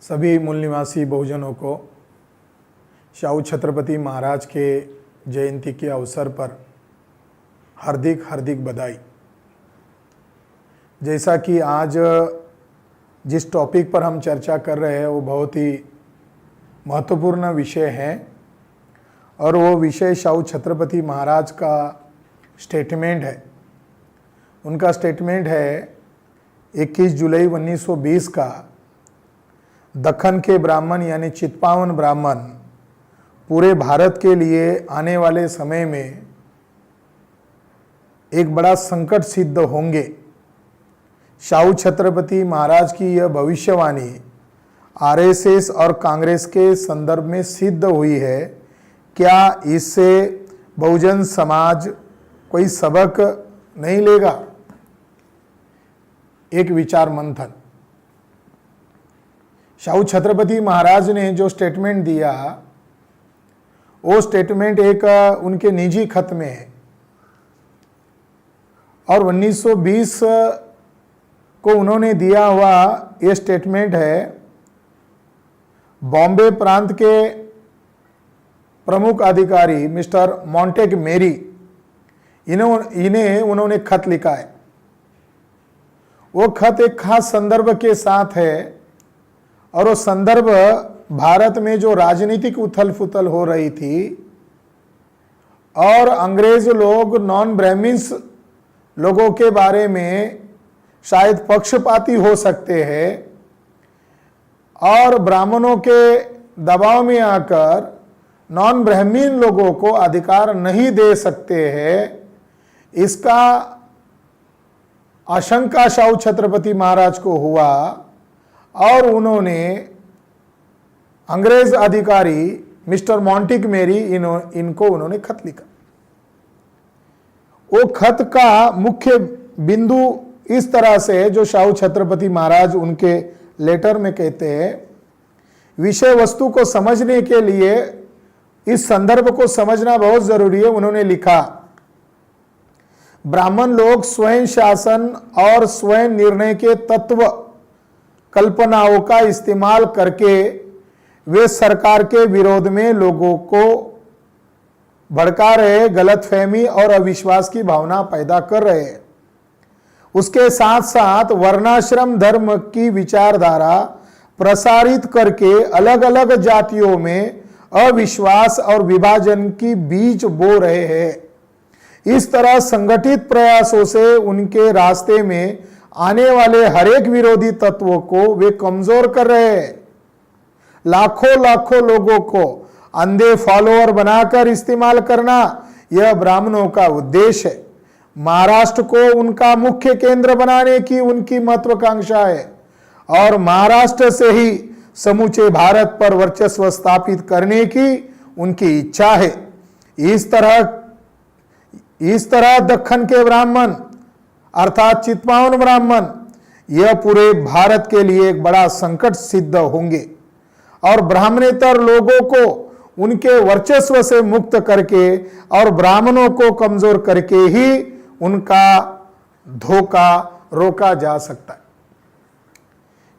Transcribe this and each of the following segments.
सभी मूल निवासी बहुजनों को शाहू छत्रपति महाराज के जयंती के अवसर पर हार्दिक हार्दिक बधाई। जैसा कि आज जिस टॉपिक पर हम चर्चा कर रहे हैं वो बहुत ही महत्वपूर्ण विषय है और वो विषय शाहू छत्रपति महाराज का स्टेटमेंट है। उनका स्टेटमेंट है 21 जुलाई 1920 का दक्कन के ब्राह्मण यानी चित्पावन ब्राह्मण पूरे भारत के लिए आने वाले समय में एक बड़ा संकट सिद्ध होंगे। शाहू छत्रपति महाराज की यह भविष्यवाणी आरएसएस और कांग्रेस के संदर्भ में सिद्ध हुई है। क्या इससे बहुजन समाज कोई सबक नहीं लेगा? एक विचार मंथन। शाहू छत्रपति महाराज ने जो स्टेटमेंट दिया वो स्टेटमेंट एक उनके निजी खत में है और 1920 को उन्होंने दिया हुआ ये स्टेटमेंट है बॉम्बे प्रांत के प्रमुख अधिकारी मिस्टर मॉन्टेगमेरी इन्हें उन्होंने खत लिखा है। वो खत एक खास संदर्भ के साथ है और वो संदर्भ भारत में जो राजनीतिक उथल पुथल हो रही थी और अंग्रेज लोग नॉन ब्राह्मण्स लोगों के बारे में शायद पक्षपाती हो सकते हैं और ब्राह्मणों के दबाव में आकर नॉन ब्राह्मण लोगों को अधिकार नहीं दे सकते हैं, इसका आशंका शाहू छत्रपति महाराज को हुआ और उन्होंने अंग्रेज अधिकारी मिस्टर मॉन्टेगमेरी इनको उन्होंने खत लिखा। वो खत का मुख्य बिंदु इस तरह से जो शाहू छत्रपति महाराज उनके लेटर में कहते हैं, विषय वस्तु को समझने के लिए इस संदर्भ को समझना बहुत जरूरी है। उन्होंने लिखा, ब्राह्मण लोग स्वयं शासन और स्वयं निर्णय के तत्व कल्पनाओं का इस्तेमाल करके वे सरकार के विरोध में लोगों को भड़का रहे, गलतफहमी और अविश्वास की भावना पैदा कर रहे हैं। उसके साथ साथ वर्णाश्रम धर्म की विचारधारा प्रसारित करके अलग अलग जातियों में अविश्वास और विभाजन की बीज बो रहे हैं। इस तरह संगठित प्रयासों से उनके रास्ते में आने वाले हरेक विरोधी तत्वों को वे कमजोर कर रहे हैं। लाखों लाखों लोगों को अंधे फॉलोअर बनाकर इस्तेमाल करना यह ब्राह्मणों का उद्देश्य है। महाराष्ट्र को उनका मुख्य केंद्र बनाने की उनकी महत्वाकांक्षा है और महाराष्ट्र से ही समूचे भारत पर वर्चस्व स्थापित करने की उनकी इच्छा है। इस तरह दक्कन के ब्राह्मण अर्थात चित्पावन ब्राह्मण यह पूरे भारत के लिए एक बड़ा संकट सिद्ध होंगे और ब्राह्मणेतर लोगों को उनके वर्चस्व से मुक्त करके और ब्राह्मणों को कमजोर करके ही उनका धोखा रोका जा सकता है।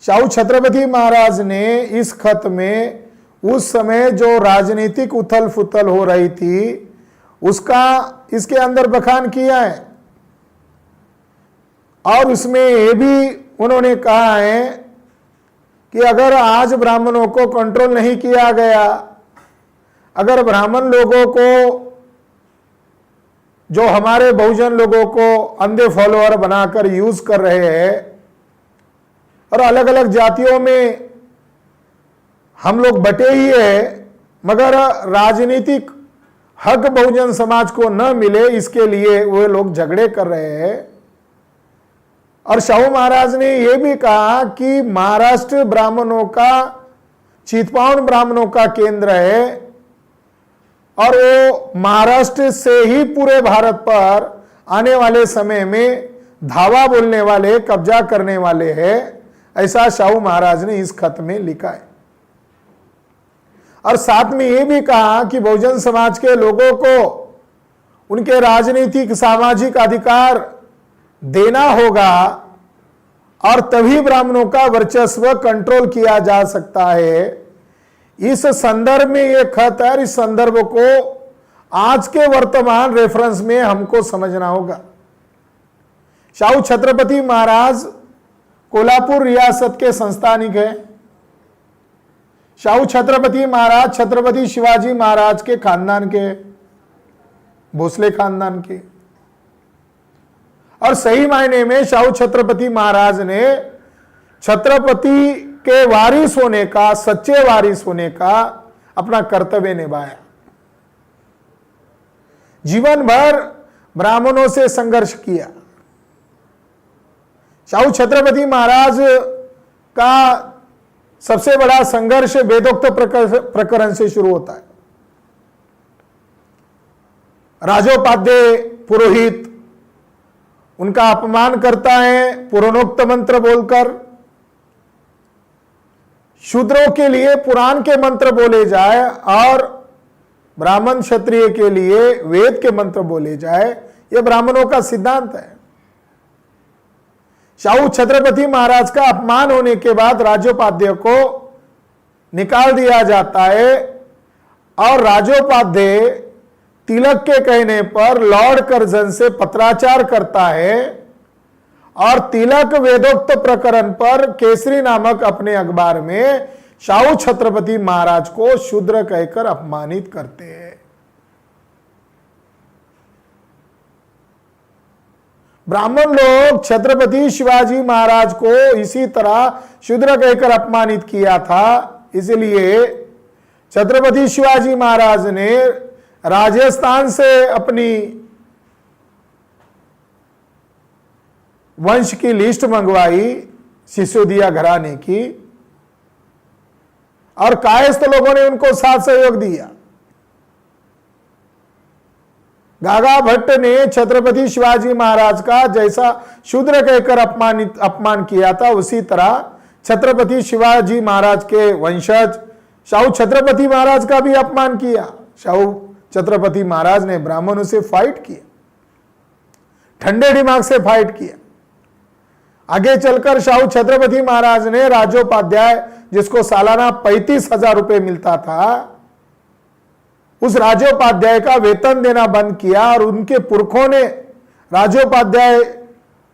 शाहू छत्रपति महाराज ने इस खत में उस समय जो राजनीतिक उथल पुथल हो रही थी उसका इसके अंदर बखान किया है और उसमें यह भी उन्होंने कहा है कि अगर आज ब्राह्मणों को कंट्रोल नहीं किया गया, अगर ब्राह्मण लोगों को जो हमारे बहुजन लोगों को अंधे फॉलोअर बनाकर यूज कर रहे हैं और अलग अलग जातियों में हम लोग बटे ही है, मगर राजनीतिक हक बहुजन समाज को न मिले इसके लिए वे लोग झगड़े कर रहे हैं। और शाहू महाराज ने यह भी कहा कि महाराष्ट्र ब्राह्मणों का, चित्पावन ब्राह्मणों का केंद्र है और वो महाराष्ट्र से ही पूरे भारत पर आने वाले समय में धावा बोलने वाले, कब्जा करने वाले हैं, ऐसा शाहू महाराज ने इस खत में लिखा है। और साथ में यह भी कहा कि बहुजन समाज के लोगों को उनके राजनीतिक सामाजिक अधिकार देना होगा और तभी ब्राह्मणों का वर्चस्व कंट्रोल किया जा सकता है। इस संदर्भ में यह खत है, इस संदर्भ को आज के वर्तमान रेफरेंस में हमको समझना होगा। शाहू छत्रपति महाराज कोल्हापुर रियासत के संस्थानिक है। शाहू छत्रपति महाराज छत्रपति शिवाजी महाराज के खानदान के, भोसले खानदान के, और सही मायने में शाहू छत्रपति महाराज ने छत्रपति के वारिस होने का, सच्चे वारिस होने का अपना कर्तव्य निभाया। जीवन भर ब्राह्मणों से संघर्ष किया। शाहू छत्रपति महाराज का सबसे बड़ा संघर्ष वेदोक्त प्रकरण से शुरू होता है। राजोपाध्याय पुरोहित उनका अपमान करता है पुराणोक्त मंत्र बोलकर। शूद्रों के लिए पुराण के मंत्र बोले जाए और ब्राह्मण क्षत्रिय के लिए वेद के मंत्र बोले जाए, यह ब्राह्मणों का सिद्धांत है। शाहू छत्रपति महाराज का अपमान होने के बाद राजोपाध्याय को निकाल दिया जाता है और राजोपाध्याय तिलक के कहने पर लॉर्ड कर्जन से पत्राचार करता है और तिलक वेदोक्त प्रकरण पर केसरी नामक अपने अखबार में शाहू छत्रपति महाराज को शूद्र कहकर अपमानित करते हैं। ब्राह्मण लोग छत्रपति शिवाजी महाराज को इसी तरह शूद्र कहकर अपमानित किया था। इसलिए छत्रपति शिवाजी महाराज ने राजस्थान से अपनी वंश की लिस्ट मंगवाई सिसोदिया घराने की, और कायस्थ लोगों ने उनको साथ सहयोग दिया। गागा भट्ट ने छत्रपति शिवाजी महाराज का जैसा शूद्र कहकर अपमान किया था, उसी तरह छत्रपति शिवाजी महाराज के वंशज शाहू छत्रपति महाराज का भी अपमान किया। शाहू छत्रपति महाराज ने ब्राह्मणों से फाइट किया, ठंडे दिमाग से फाइट किया। आगे चलकर शाहू छत्रपति महाराज ने राजोपाध्याय, जिसको सालाना 35,000 रुपए मिलता था, उस राजोपाध्याय का वेतन देना बंद किया और उनके पुरखों ने राजोपाध्याय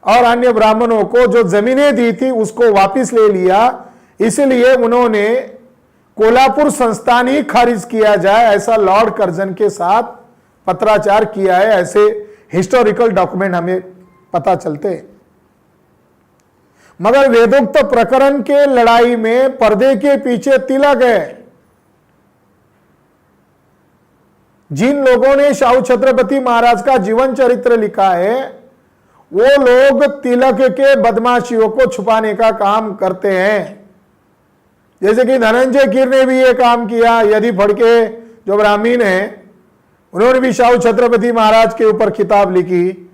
और अन्य ब्राह्मणों को जो जमीनें दी थी उसको वापस ले लिया। इसलिए उन्होंने कोल्हापुर संस्थान ही खारिज किया जाए, ऐसा लॉर्ड कर्जन के साथ पत्राचार किया है। ऐसे हिस्टोरिकल डॉक्यूमेंट हमें पता चलते हैं। मगर वेदोक्त प्रकरण के लड़ाई में पर्दे के पीछे तिलक है। जिन लोगों ने शाहू छत्रपति महाराज का जीवन चरित्र लिखा है, वो लोग तिलक के बदमाशियों को छुपाने का काम करते हैं। जैसे कि धनंजय कीर ने भी ये काम किया। यदि फड़के जो ब्राह्मीण हैं, उन्होंने भी शाहू छत्रपति महाराज के ऊपर किताब लिखी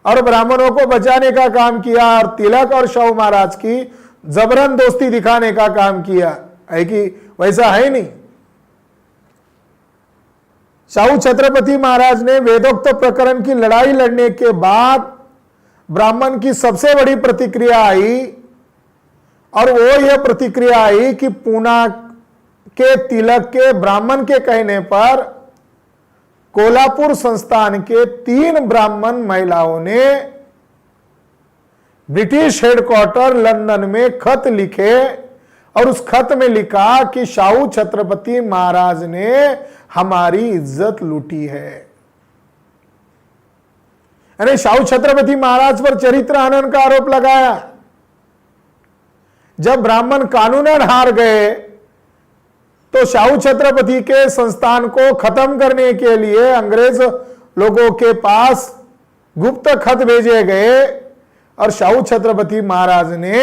और ब्राह्मणों को बचाने का काम किया और तिलक और शाहू महाराज की जबरन दोस्ती दिखाने का काम किया है कि वैसा है नहीं। शाहू छत्रपति महाराज ने वेदोक्त प्रकरण की लड़ाई लड़ने के बाद ब्राह्मण की सबसे बड़ी प्रतिक्रिया आई, और वो यह प्रतिक्रिया आई कि पूना के तिलक के ब्राह्मण के कहने पर कोल्हापुर संस्थान के 3 ब्राह्मण महिलाओं ने ब्रिटिश हेडक्वार्टर लंदन में खत लिखे और उस खत में लिखा कि शाहू छत्रपति महाराज ने हमारी इज्जत लूटी है। यानी शाहू छत्रपति महाराज पर चरित्र हनन का आरोप लगाया। जब ब्राह्मण कानूनन हार गए तो शाहू छत्रपति के संस्थान को खत्म करने के लिए अंग्रेज लोगों के पास गुप्त खत भेजे गए और शाहू छत्रपति महाराज ने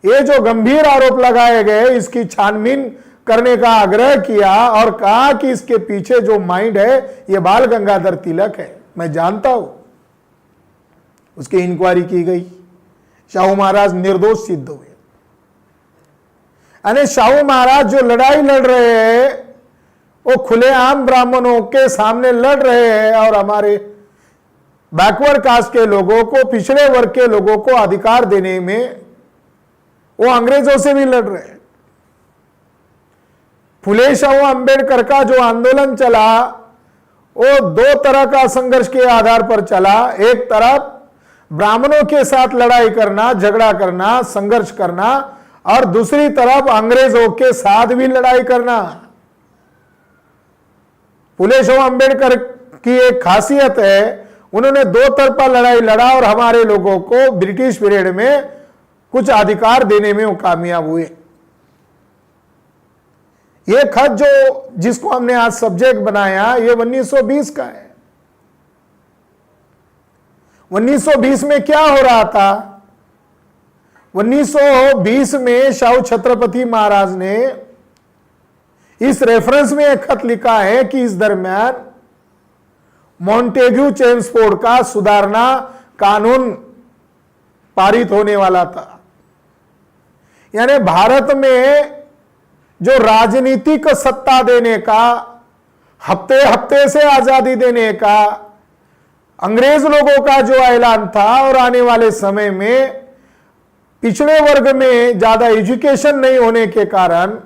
ये जो गंभीर आरोप लगाए गए इसकी छानबीन करने का आग्रह किया और कहा कि इसके पीछे जो माइंड है ये बाल गंगाधर तिलक है, मैं जानता हूं। उसकी इंक्वायरी की गई, शाहू महाराज निर्दोष सिद्ध हुए। यानी शाहू महाराज जो लड़ाई लड़ रहे हैं वो खुलेआम ब्राह्मणों के सामने लड़ रहे हैं और हमारे बैकवर्ड कास्ट के लोगों को, पिछड़े वर्ग के लोगों को अधिकार देने में वो अंग्रेजों से भी लड़ रहे हैं। फुले शाहू अंबेडकर का जो आंदोलन चला वो दो तरह का संघर्ष के आधार पर चला। एक तरफ ब्राह्मणों के साथ लड़ाई करना, झगड़ा करना, संघर्ष करना, और दूसरी तरफ अंग्रेजों के साथ भी लड़ाई करना। फुले शाहू अंबेडकर की एक खासियत है, उन्होंने दो तरफा लड़ाई लड़ा और हमारे लोगों को ब्रिटिश पीरियड में कुछ अधिकार देने में वो कामयाब हुए। ये खत जो जिसको हमने आज सब्जेक्ट बनाया, ये 1920 का है। 1920 में क्या हो रहा था? 1920 में शाहू छत्रपति महाराज ने इस रेफरेंस में एक खत लिखा है कि इस दरमियान मॉन्टेग्यू चेम्सफोर्ड का सुधारना कानून पारित होने वाला था। यानी भारत में जो राजनीतिक सत्ता देने का, हफ्ते हफ्ते से आजादी देने का अंग्रेज लोगों का जो ऐलान था, और आने वाले समय में पिछड़े वर्ग में ज्यादा एजुकेशन नहीं होने के कारण,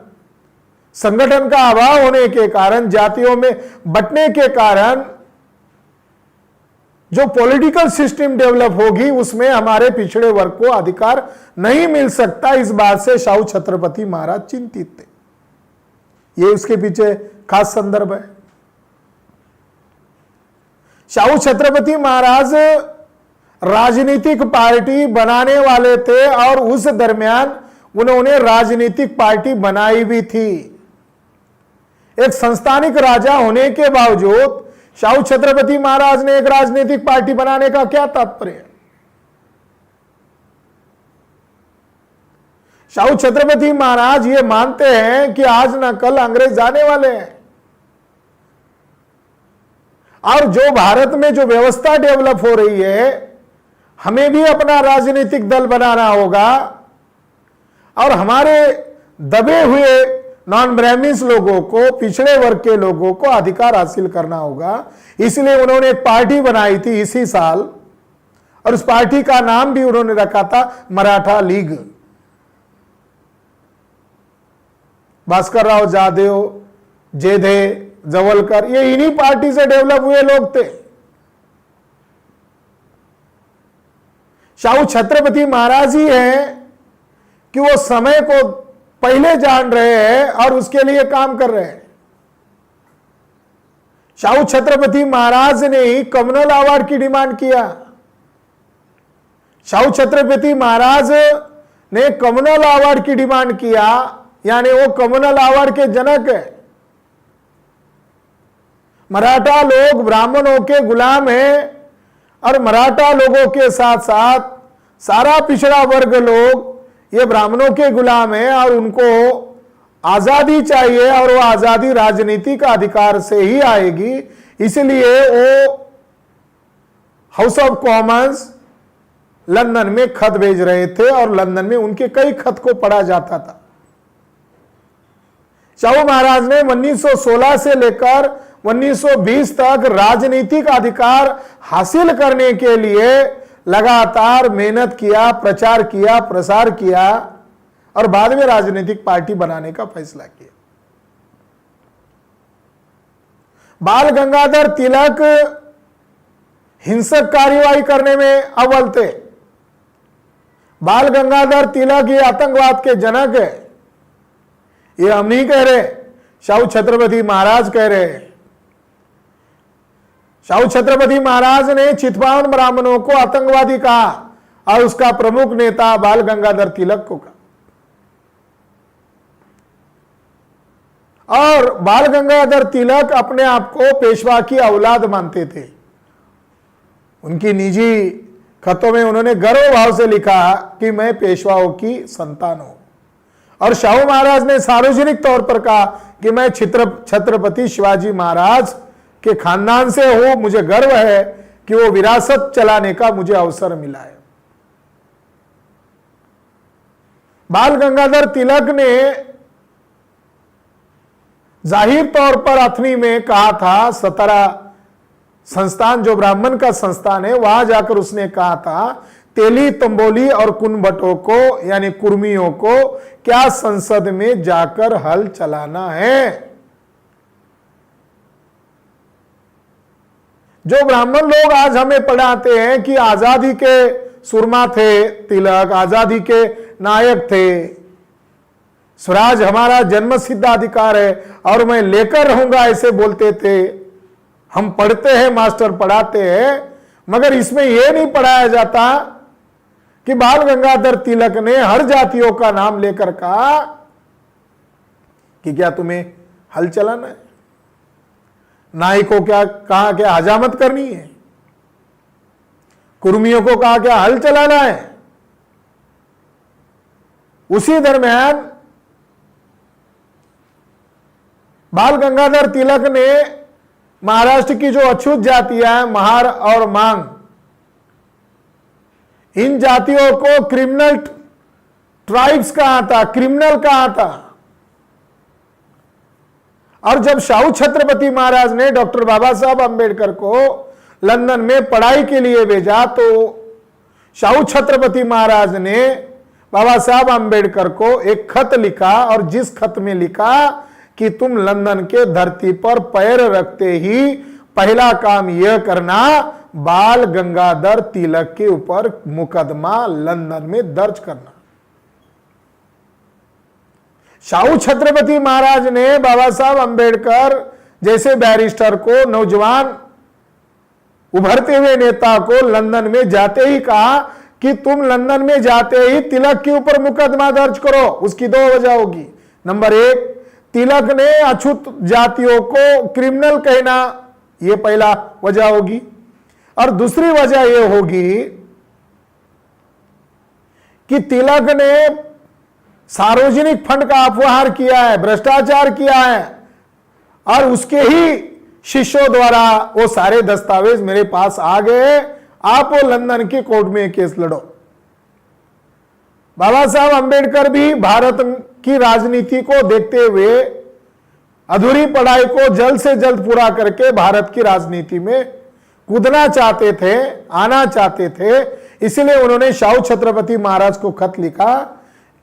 संगठन का अभाव होने के कारण, जातियों में बंटने के कारण जो पॉलिटिकल सिस्टम डेवलप होगी उसमें हमारे पिछड़े वर्ग को अधिकार नहीं मिल सकता। इस बात से शाहू छत्रपति महाराज चिंतित थे। ये उसके पीछे खास संदर्भ है। शाहू छत्रपति महाराज राजनीतिक पार्टी बनाने वाले थे और उस दरमियान उन्होंने राजनीतिक पार्टी बनाई भी थी। एक संस्थानिक राजा होने के बावजूद शाहू छत्रपति महाराज ने एक राजनीतिक पार्टी बनाने का क्या तात्पर्य? शाहू छत्रपति महाराज ये मानते हैं कि आज न कल अंग्रेज जाने वाले हैं, और जो भारत में जो व्यवस्था डेवलप हो रही है, हमें भी अपना राजनीतिक दल बनाना होगा और हमारे दबे हुए नॉन ब्राह्मण्स लोगों को, पिछड़े वर्ग के लोगों को अधिकार हासिल करना होगा। इसलिए उन्होंने एक पार्टी बनाई थी इसी साल, और उस पार्टी का नाम भी उन्होंने रखा था मराठा लीग। भास्कर राव जादेव, जेधे, जवलकर, ये इन्हीं पार्टी से डेवलप हुए लोग थे। शाहू छत्रपति महाराज ही हैं कि वो समय को पहले जान रहे हैं और उसके लिए काम कर रहे हैं। शाहू छत्रपति महाराज ने ही कम्युनल अवार्ड की डिमांड किया। शाहू छत्रपति महाराज ने कम्युनल अवार्ड की डिमांड किया, यानी वो कम्युनल अवार्ड के जनक है। मराठा लोग ब्राह्मणों के गुलाम हैं, और मराठा लोगों के साथ साथ सारा पिछड़ा वर्ग लोग ये ब्राह्मणों के गुलाम है, और उनको आजादी चाहिए, और वो आजादी राजनीति का अधिकार से ही आएगी। इसलिए वो हाउस ऑफ कॉमन्स लंदन में खत भेज रहे थे, और लंदन में उनके कई खत को पढ़ा जाता था। शाहू महाराज ने 1916 से लेकर 1920 तक राजनीतिक अधिकार हासिल करने के लिए लगातार मेहनत किया, प्रचार किया, प्रसार किया, और बाद में राजनीतिक पार्टी बनाने का फैसला किया। बाल गंगाधर तिलक हिंसक कार्यवाही करने में अव्वल थे। बाल गंगाधर तिलक ये आतंकवाद के जनक है, ये हम नहीं कह रहे, शाहू छत्रपति महाराज कह रहे हैं। शाहू छत्रपति महाराज ने चितपावन ब्राह्मणों को आतंकवादी कहा, और उसका प्रमुख नेता बाल गंगाधर तिलक को कहा। और बाल गंगाधर तिलक अपने आप को पेशवा की औलाद मानते थे। उनकी निजी खतों में उन्होंने गर्व भाव से लिखा कि मैं पेशवाओं की संतान हूं, और शाहू महाराज ने सार्वजनिक तौर पर कहा कि मैं छत्रपति शिवाजी महाराज के खानदान से हूं, मुझे गर्व है कि वो विरासत चलाने का मुझे अवसर मिला है। बाल गंगाधर तिलक ने जाहिर तौर पर अथनी में कहा था, सतारा संस्थान जो ब्राह्मण का संस्थान है, वहां जाकर उसने कहा था तेली तंबोली और कुनबटों को यानी कुर्मियों को क्या संसद में जाकर हल चलाना है। जो ब्राह्मण लोग आज हमें पढ़ाते हैं कि आजादी के सुरमा थे तिलक, आजादी के नायक थे, स्वराज हमारा जन्मसिद्ध अधिकार है और मैं लेकर रहूंगा, ऐसे बोलते थे। हम पढ़ते हैं, मास्टर पढ़ाते हैं, मगर इसमें यह नहीं पढ़ाया जाता कि बाल गंगाधर तिलक ने हर जातियों का नाम लेकर कहा कि क्या तुम्हें हल चलाना है, नाई को क्या कहा क्या हजामत करनी है, कुर्मियों को कहा क्या हल चलाना है। उसी दरमियान बाल गंगाधर तिलक ने महाराष्ट्र की जो अछूत जातियां हैं, महार और मांग, इन जातियों को क्रिमिनल ट्राइब्स कहा था, क्रिमिनल कहा था। और जब शाहू छत्रपति महाराज ने डॉक्टर बाबा साहब अंबेडकर को लंदन में पढ़ाई के लिए भेजा, तो शाहू छत्रपति महाराज ने बाबा साहब अंबेडकर को एक खत लिखा, और जिस खत में लिखा कि तुम लंदन के धरती पर पैर रखते ही पहला काम यह करना, बाल गंगाधर तिलक के ऊपर मुकदमा लंदन में दर्ज करना। शाहू छत्रपति महाराज ने बाबा साहब अंबेडकर जैसे बैरिस्टर को, नौजवान उभरते हुए नेता को लंदन में जाते ही कहा कि तुम लंदन में जाते ही तिलक के ऊपर मुकदमा दर्ज करो। उसकी दो वजह होगी। नंबर एक, तिलक ने अछूत जातियों को क्रिमिनल कहना, यह पहला वजह होगी। और दूसरी वजह यह होगी कि तिलक ने सार्वजनिक फंड का अपहार किया है, भ्रष्टाचार किया है, और उसके ही शिष्यों द्वारा वो सारे दस्तावेज मेरे पास आ गए, आप वो लंदन की कोर्ट में केस लड़ो। बाबा साहब अंबेडकर भी भारत की राजनीति को देखते हुए अधूरी पढ़ाई को जल्द से जल्द पूरा करके भारत की राजनीति में कूदना चाहते थे, आना चाहते थे। इसलिए उन्होंने शाहू छत्रपति महाराज को खत लिखा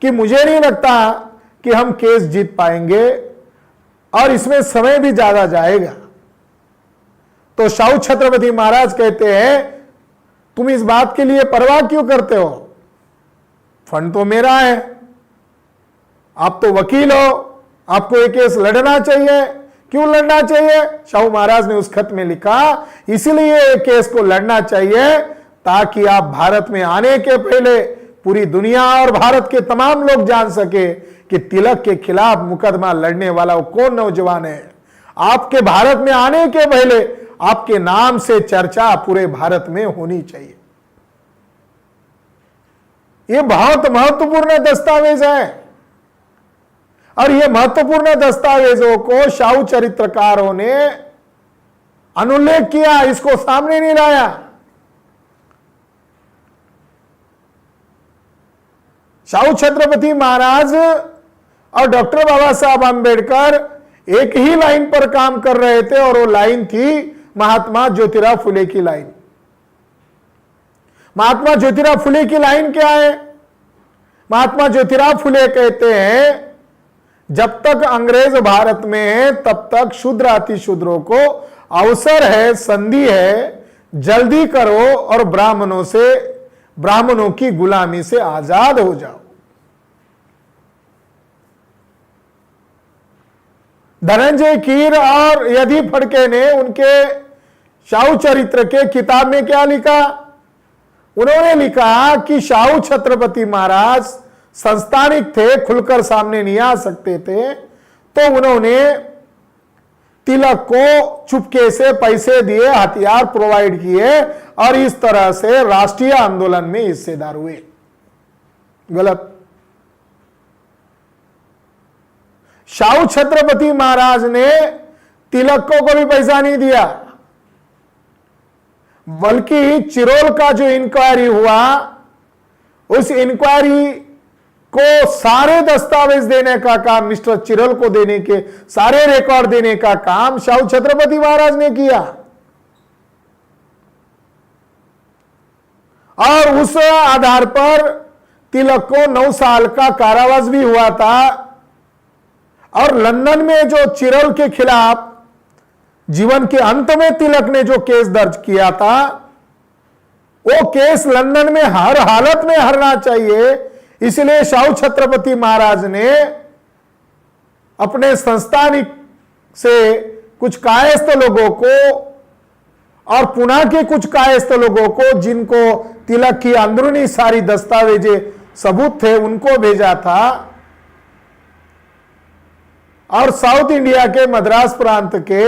कि मुझे नहीं लगता कि हम केस जीत पाएंगे और इसमें समय भी ज्यादा जाएगा। तो शाहू छत्रपति महाराज कहते हैं, तुम इस बात के लिए परवाह क्यों करते हो, फंड तो मेरा है, आप तो वकील हो, आपको एक केस लड़ना चाहिए। क्यों लड़ना चाहिए? शाहू महाराज ने उस खत में लिखा, इसलिए एक केस को लड़ना चाहिए ताकि आप भारत में आने के पहले पूरी दुनिया और भारत के तमाम लोग जान सके कि तिलक के खिलाफ मुकदमा लड़ने वाला वो कौन नौजवान है। आपके भारत में आने के पहले आपके नाम से चर्चा पूरे भारत में होनी चाहिए। यह बहुत महत्वपूर्ण दस्तावेज है, और ये महत्वपूर्ण दस्तावेजों को शाहू चरित्रकारों ने अनुल्लेख किया, इसको सामने नहीं लाया। शाहू छत्रपति महाराज और डॉक्टर बाबा साहब अंबेडकर एक ही लाइन पर काम कर रहे थे, और वो लाइन थी महात्मा ज्योतिराव फुले की लाइन। महात्मा ज्योतिराव फुले की लाइन क्या है? महात्मा ज्योतिराव फुले कहते हैं, जब तक अंग्रेज भारत में है तब तक शूद्र अतिशूद्रों को अवसर है, संधि है, जल्दी करो और ब्राह्मणों की गुलामी से आजाद हो जाओ। धनंजय कीर और यदि फड़के ने उनके शाहू चरित्र के किताब में क्या लिखा? उन्होंने लिखा कि शाहू छत्रपति महाराज संस्थानिक थे, खुलकर सामने नहीं आ सकते थे, तो उन्होंने तिलक को चुपके से पैसे दिए, हथियार प्रोवाइड किए, और इस तरह से राष्ट्रीय आंदोलन में हिस्सेदार हुए। गलत। शाहू छत्रपति महाराज ने तिलक को कभी पैसा नहीं दिया, बल्कि चिरोल का जो इंक्वायरी हुआ, उस इंक्वायरी को सारे दस्तावेज देने का काम, मिस्टर चिरोल को देने के सारे रिकॉर्ड देने का काम शाहू छत्रपति महाराज ने किया। और उस आधार पर तिलक को 9 साल का कारावास भी हुआ था। और लंदन में जो चिरल के खिलाफ जीवन के अंत में तिलक ने जो केस दर्ज किया था, वो केस लंदन में हर हालत में हारना चाहिए। इसलिए शाहू छत्रपति महाराज ने अपने संस्थान से कुछ कायस्थ लोगों को और पुणे के कुछ कायस्थ लोगों को, जिनको तिलक की अंदरूनी सारी दस्तावेजें सबूत थे, उनको भेजा था। और साउथ इंडिया के मद्रास प्रांत के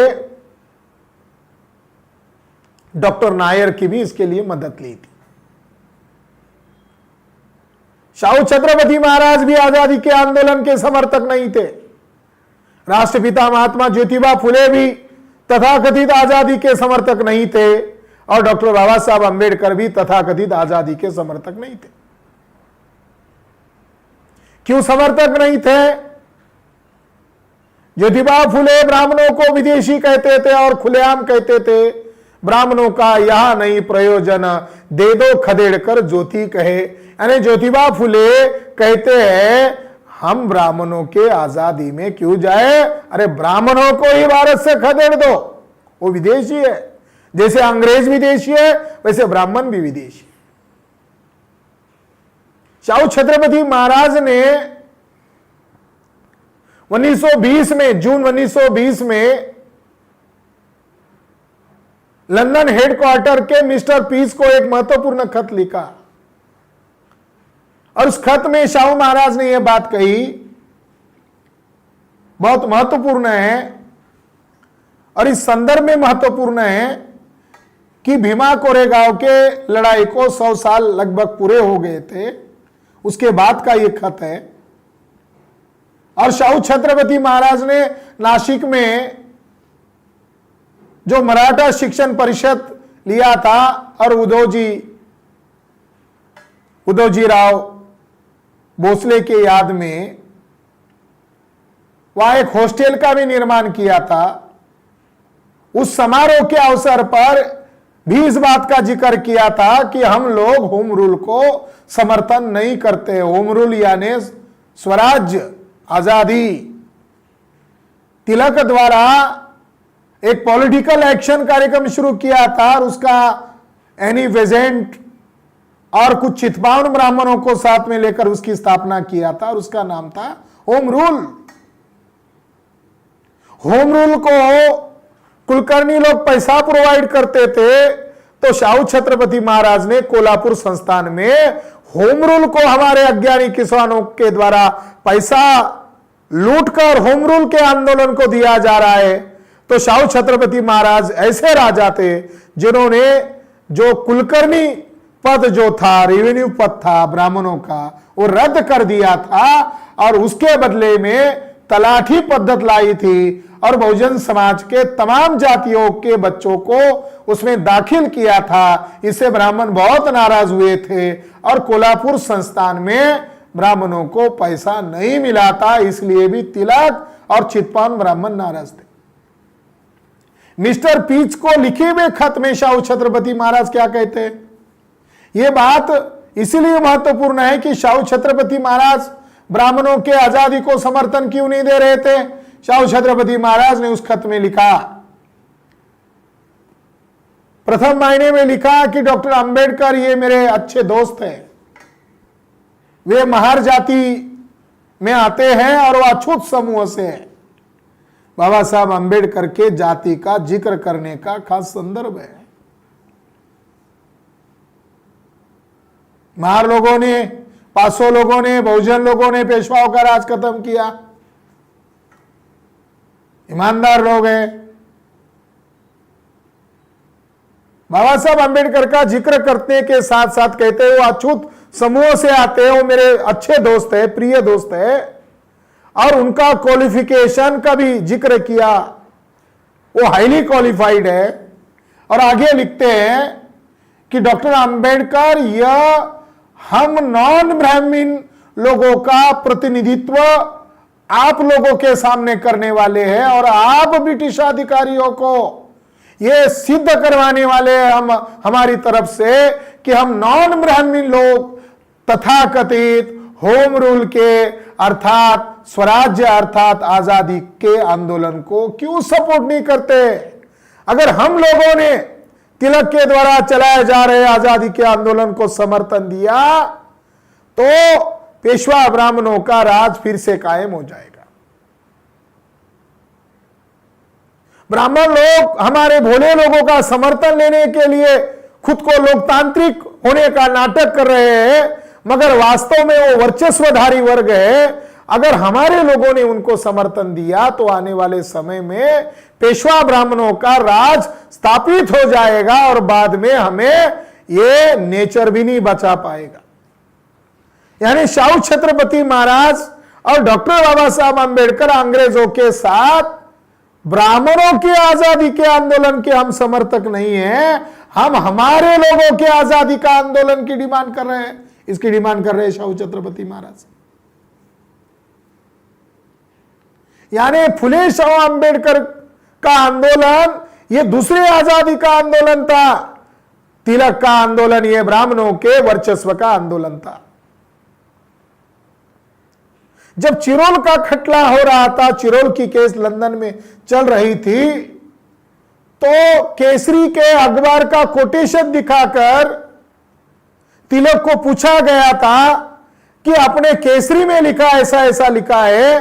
डॉक्टर नायर की भी इसके लिए मदद ली थी। शाहू छत्रपति महाराज भी आजादी के आंदोलन के समर्थक नहीं थे। राष्ट्रपिता महात्मा ज्योतिबा फुले भी तथाकथित आजादी के समर्थक नहीं थे, और डॉक्टर बाबा साहब अंबेडकर भी तथाकथित आजादी के समर्थक नहीं थे। क्यों समर्थक नहीं थे? ज्योतिबा फुले ब्राह्मणों को विदेशी कहते थे और खुलेआम कहते थे, ब्राह्मणों का यहां नहीं प्रयोजन, दे दो खदेड़ कर ज्योति कहे। यानी ज्योतिबा फुले कहते हैं, हम ब्राह्मणों के आजादी में क्यों जाए? अरे ब्राह्मणों को ही भारत से खदेड़ दो, वो विदेशी है। जैसे अंग्रेज विदेशी है, वैसे ब्राह्मण भी विदेशी। शाहू छत्रपति महाराज ने 1920 में, जून 1920 में लंदन हेडक्वार्टर के मिस्टर पीस को एक महत्वपूर्ण खत लिखा, और उस खत में शाहू महाराज ने यह बात कही, बहुत महत्वपूर्ण है और इस संदर्भ में महत्वपूर्ण है कि भीमा कोरेगांव के लड़ाई को 100 साल लगभग पूरे हो गए थे, उसके बाद का यह खत है। और शाहू छत्रपति महाराज ने नासिक में जो मराठा शिक्षण परिषद लिया था, और उदोजी राव भोसले के याद में वहां एक हॉस्टल का भी निर्माण किया था। उस समारोह के अवसर पर भी इस बात का जिक्र किया था कि हम लोग होम रूल को समर्थन नहीं करते। होम रूल यानी स्वराज्य, आजादी। तिलक द्वारा एक पॉलिटिकल एक्शन कार्यक्रम शुरू किया था, और उसका एनी वेजेंट और कुछ चितपावन ब्राह्मणों को साथ में लेकर उसकी स्थापना किया था, और उसका नाम था होम रूल। होम रूल को कुलकर्णी लोग पैसा प्रोवाइड करते थे, तो शाहू छत्रपति महाराज ने कोल्हापुर संस्थान में होम रूल को हमारे अज्ञानी किसानों के द्वारा पैसा लूटकर होम रूल के आंदोलन को दिया जा रहा है। तो शाहू छत्रपति महाराज ऐसे राजा थे जिन्होंने जो कुलकर्णी पद जो था, रेवेन्यू पद था ब्राह्मणों का, वो रद्द कर दिया था, और उसके बदले में तलाठी पद्धत लाई थी, और बहुजन समाज के तमाम जातियों के बच्चों को उसमें दाखिल किया था। इससे ब्राह्मण बहुत नाराज हुए थे, और कोल्हापुर संस्थान में ब्राह्मणों को पैसा नहीं मिला था, इसलिए भी तिलक और चितपावन ब्राह्मण नाराज थे। मिस्टर पीच को लिखे हुए खत में शाहू छत्रपति महाराज क्या कहते हैं? यह बात इसलिए महत्वपूर्ण है कि शाहू छत्रपति महाराज ब्राह्मणों के आजादी को समर्थन क्यों नहीं दे रहे थे? शाहू छत्रपति महाराज ने उस खत में लिखा, प्रथम महीने में लिखा कि डॉक्टर अंबेडकर ये मेरे अच्छे दोस्त हैं, वे महार जाति में आते हैं और वो अछूत समूह से हैं। बाबा साहब अंबेडकर के जाति का जिक्र करने का खास संदर्भ है। महार लोगों ने, 500 लोगों ने, बहुजन लोगों ने पेशवाओं का राज खत्म किया, ईमानदार लोग हैं। बाबा साहब अंबेडकर का जिक्र करने के साथ साथ कहते हैं वो अछूत समूह से आते हैं, वो मेरे अच्छे दोस्त है, प्रिय दोस्त है, और उनका क्वालिफिकेशन का भी जिक्र किया, वो हाईली क्वालिफाइड है। और आगे लिखते हैं कि डॉक्टर अंबेडकर यह हम नॉन ब्राह्मीण लोगों का प्रतिनिधित्व आप लोगों के सामने करने वाले हैं, और आप ब्रिटिश अधिकारियों को यह सिद्ध करवाने वाले हैं हमारी तरफ से कि हम नॉन ब्राह्मण लोग तथाकथित होम रूल के अर्थात स्वराज्य अर्थात आजादी के आंदोलन को क्यों सपोर्ट नहीं करते। अगर हम लोगों ने तिलक के द्वारा चलाए जा रहे आजादी के आंदोलन को समर्थन दिया तो पेशवा ब्राह्मणों का राज फिर से कायम हो जाएगा। ब्राह्मण लोग हमारे भोले लोगों का समर्थन लेने के लिए खुद को लोकतांत्रिक होने का नाटक कर रहे हैं, मगर वास्तव में वो वर्चस्वधारी वर्ग है। अगर हमारे लोगों ने उनको समर्थन दिया तो आने वाले समय में पेशवा ब्राह्मणों का राज स्थापित हो जाएगा और बाद में हमें ये नेचर भी नहीं बचा पाएगा। यानी शाहू छत्रपति महाराज और डॉक्टर बाबा साहब अंबेडकर अंग्रेजों के साथ ब्राह्मणों की आजादी के आंदोलन के हम समर्थक नहीं हैं, हम हमारे लोगों के आजादी का आंदोलन की डिमांड कर रहे हैं। इसकी डिमांड कर रहे हैं शाहू छत्रपति महाराज। यानी फुले शाहू अंबेडकर का आंदोलन ये दूसरे आजादी का आंदोलन था, तिलक का आंदोलन ये ब्राह्मणों के वर्चस्व का आंदोलन था। जब चिरोल का खटला हो रहा था, चिरोल की केस लंदन में चल रही थी, तो केसरी के अखबार का कोटेशन दिखाकर तिलक को पूछा गया था कि अपने केसरी में लिखा ऐसा ऐसा लिखा है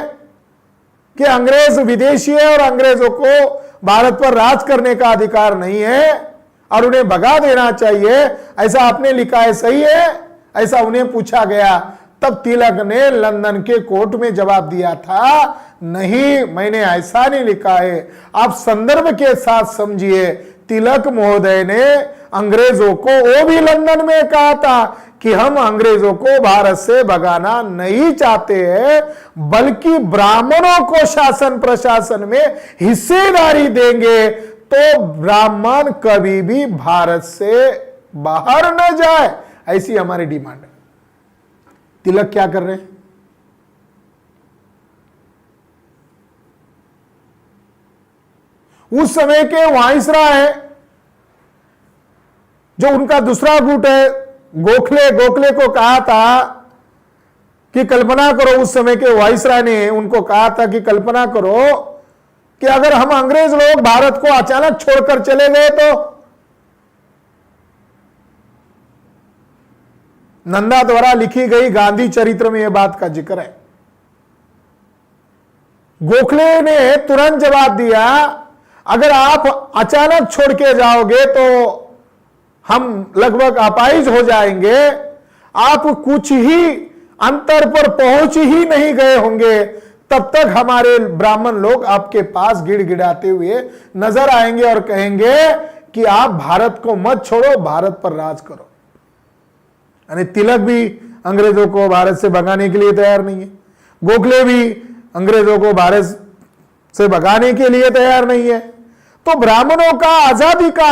कि अंग्रेज विदेशी है और अंग्रेजों को भारत पर राज करने का अधिकार नहीं है और उन्हें भगा देना चाहिए, ऐसा आपने लिखा है, सही है? ऐसा उन्हें पूछा गया। तब तिलक ने लंदन के कोर्ट में जवाब दिया था, नहीं, मैंने ऐसा नहीं लिखा है। आप संदर्भ के साथ समझिए, तिलक महोदय ने अंग्रेजों को वो भी लंदन में कहा था कि हम अंग्रेजों को भारत से भगाना नहीं चाहते हैं, बल्कि ब्राह्मणों को शासन प्रशासन में हिस्सेदारी देंगे तो ब्राह्मण कभी भी भारत से बाहर न जाए, ऐसी हमारी डिमांड है। तिलक क्या कर रहे हैं? उस समय के वाइसराय जो उनका दूसरा गुट है गोखले को कहा था कि कल्पना करो, उस समय के वाइसराय ने उनको कहा था कि कल्पना करो कि अगर हम अंग्रेज लोग भारत को अचानक छोड़कर चले गए तो। नंदा द्वारा लिखी गई गांधी चरित्र में यह बात का जिक्र है। गोखले ने तुरंत जवाब दिया, अगर आप अचानक छोड़ के जाओगे तो हम लगभग अपाहिज हो जाएंगे, आप कुछ ही अंतर पर पहुंच ही नहीं गए होंगे, तब तक हमारे ब्राह्मण लोग आपके पास गिड़गिड़ाते हुए नजर आएंगे और कहेंगे कि आप भारत को मत छोड़ो, भारत पर राज करो। यानी तिलक भी अंग्रेजों को भारत से भगाने के लिए तैयार नहीं है, गोखले भी अंग्रेजों को भारत से भगाने के लिए तैयार नहीं है। तो ब्राह्मणों का आजादी का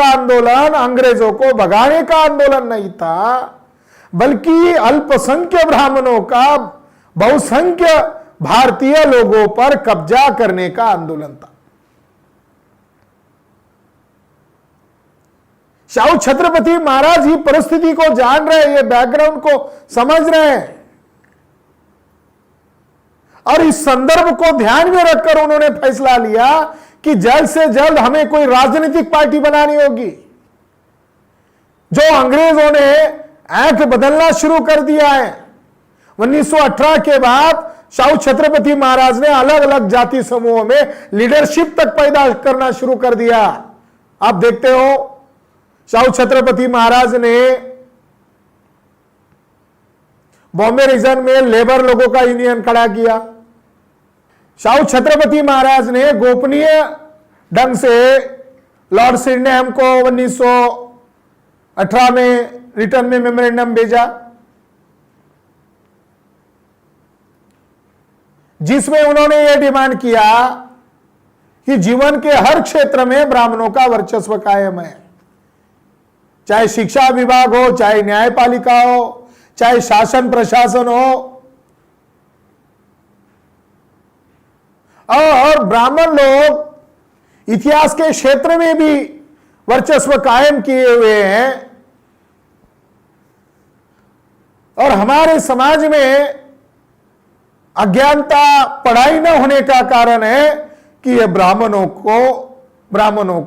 आंदोलन अंग्रेजों को भगाने का आंदोलन नहीं था, बल्कि अल्पसंख्य ब्राह्मणों का बहुसंख्य भारतीय लोगों पर कब्जा करने का आंदोलन था। शाहू छत्रपति महाराज ही परिस्थिति को जान रहे हैं, ये बैकग्राउंड को समझ रहे हैं और इस संदर्भ को ध्यान में रखकर उन्होंने फैसला लिया कि जल्द से जल्द हमें कोई राजनीतिक पार्टी बनानी होगी। जो अंग्रेजों ने एक्ट बदलना शुरू कर दिया है, 1918 के बाद शाहू छत्रपति महाराज ने अलग अलग जाति समूहों में लीडरशिप तक पैदा करना शुरू कर दिया। आप देखते हो शाहू छत्रपति महाराज ने बॉम्बे रीजन में लेबर लोगों का यूनियन खड़ा किया। शाहू छत्रपति महाराज ने गोपनीय ढंग से लॉर्ड सिडनेम को 1918 में रिटर्न में मेमोरेंडम भेजा, जिसमें उन्होंने यह डिमांड किया कि जीवन के हर क्षेत्र में ब्राह्मणों का वर्चस्व कायम है, चाहे शिक्षा विभाग हो, चाहे न्यायपालिका हो, चाहे शासन प्रशासन हो। और ब्राह्मण लोग इतिहास के क्षेत्र में भी वर्चस्व कायम किए हुए हैं। और हमारे समाज में अज्ञानता, पढ़ाई न होने का कारण है कि ये ब्राह्मणों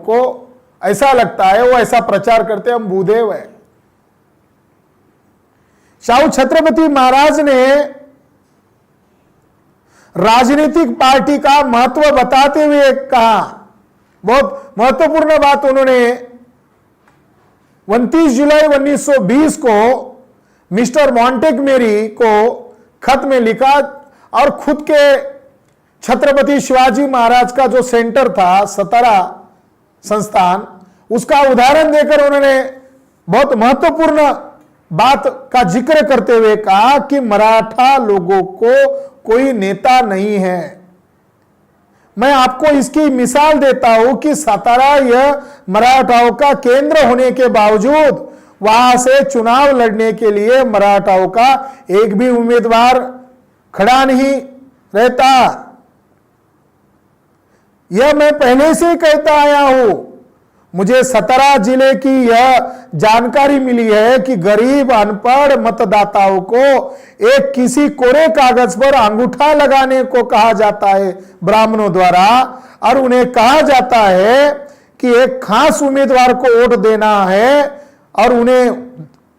को ऐसा लगता है, वो ऐसा प्रचार करते हैं हम भूदेव है। शाहू छत्रपति महाराज ने राजनीतिक पार्टी का महत्व बताते हुए कहा, बहुत महत्वपूर्ण बात उन्होंने 29 जुलाई 1920 को मिस्टर मॉन्टेगमेरी को खत में लिखा और खुद के छत्रपति शिवाजी महाराज का जो सेंटर था सतारा संस्थान, उसका उदाहरण देकर उन्होंने बहुत महत्वपूर्ण बात का जिक्र करते हुए कहा कि मराठा लोगों को कोई नेता नहीं है। मैं आपको इसकी मिसाल देता हूं कि सतारा यह मराठाओं का केंद्र होने के बावजूद वहां से चुनाव लड़ने के लिए मराठाओं का एक भी उम्मीदवार खड़ा नहीं रहता। यह मैं पहले से कहता आया हूं। मुझे सतारा जिले की यह जानकारी मिली है कि गरीब अनपढ़ मतदाताओं को एक किसी कोरे कागज पर अंगूठा लगाने को कहा जाता है ब्राह्मणों द्वारा, और उन्हें कहा जाता है कि एक खास उम्मीदवार को वोट देना है और उन्हें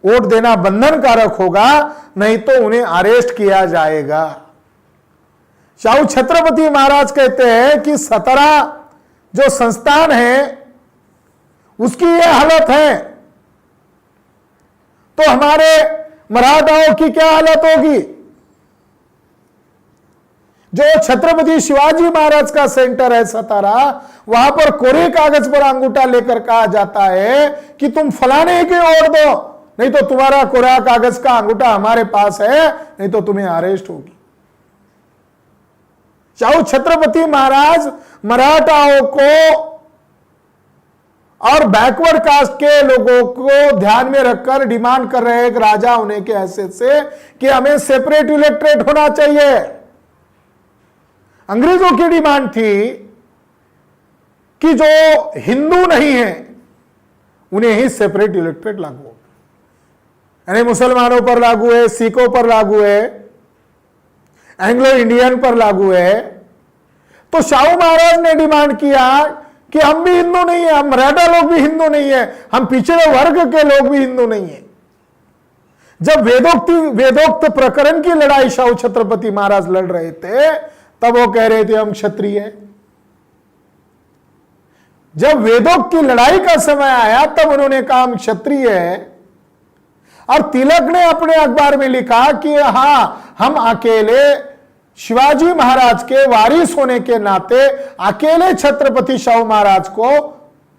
वोट देना बंधनकारक होगा, नहीं तो उन्हें अरेस्ट किया जाएगा। शाहू छत्रपति महाराज कहते हैं कि सतारा जो संस्थान है उसकी यह हालत है, तो हमारे मराठाओं की क्या हालत होगी। जो छत्रपति शिवाजी महाराज का सेंटर है सतारा, वहां पर कोरे कागज पर अंगूठा लेकर कहा जाता है कि तुम फलाने के वोट दो, नहीं तो तुम्हारा कोरा कागज का अंगूठा हमारे पास है, नहीं तो तुम्हें अरेस्ट होगी। शाहू छत्रपति महाराज मराठाओं को और बैकवर्ड कास्ट के लोगों को ध्यान में रखकर डिमांड कर रहे हैं एक राजा होने के हैसियत से कि हमें सेपरेट इलेक्ट्रेट होना चाहिए। अंग्रेजों की डिमांड थी कि जो हिंदू नहीं है उन्हें ही सेपरेट इलेक्ट्रेट लागू हो, यानी मुसलमानों पर लागू है, सिखों पर लागू है, एंग्लो इंडियन पर लागू है। तो शाहू महाराज ने डिमांड किया कि हम भी हिंदू नहीं है, हम मराठा लोग भी हिंदू नहीं है, हम पिछड़े वर्ग के लोग भी हिंदू नहीं है। जब वेदोक्त प्रकरण की लड़ाई शाहू छत्रपति महाराज लड़ रहे थे, तब वो कह रहे थे हम क्षत्रिय है। जब वेदोक्त की लड़ाई का समय आया, तब उन्होंने कहा हम क्षत्रिय है। और तिलक ने अपने अखबार में लिखा कि हां, हम अकेले शिवाजी महाराज के वारिस होने के नाते अकेले छत्रपति शाहू महाराज को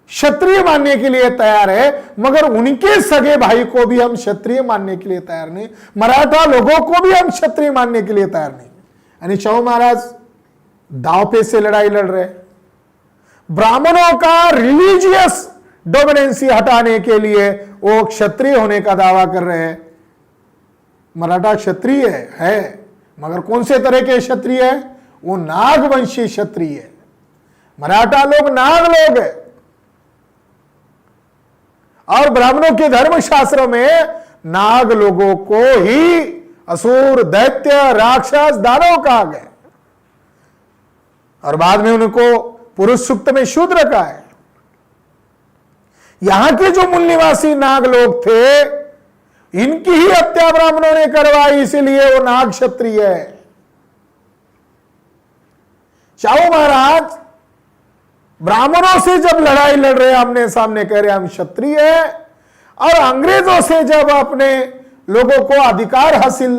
क्षत्रिय मानने के लिए तैयार है, मगर उनके सगे भाई को भी हम क्षत्रिय मानने के लिए तैयार नहीं, मराठा लोगों को भी हम क्षत्रिय मानने के लिए तैयार नहीं। यानी शाहू महाराज दांव पे से लड़ाई लड़ रहे, ब्राह्मणों का रिलीजियस डोमिनेंसी हटाने के लिए वो क्षत्रिय होने का दावा कर रहे हैं। मराठा क्षत्रिय है, मगर कौन से तरह के क्षत्रिय है? वो नागवंशी क्षत्रिय है। मराठा लोग नाग लोग है, और ब्राह्मणों के धर्मशास्त्रों में नाग लोगों को ही असुर, दैत्य, राक्षस, दानव कहा गया, और बाद में उनको पुरुष सूक्त में शूद्र कहा है। यहां के जो मूल निवासी नाग लोग थे, इनकी ही हत्या ब्राह्मणों ने करवाई, इसीलिए वो नाग क्षत्रिय है। शाहू महाराज ब्राह्मणों से जब लड़ाई लड़ रहे, आमने सामने कह रहे हम क्षत्रिय है, और अंग्रेजों से जब अपने लोगों को अधिकार हासिल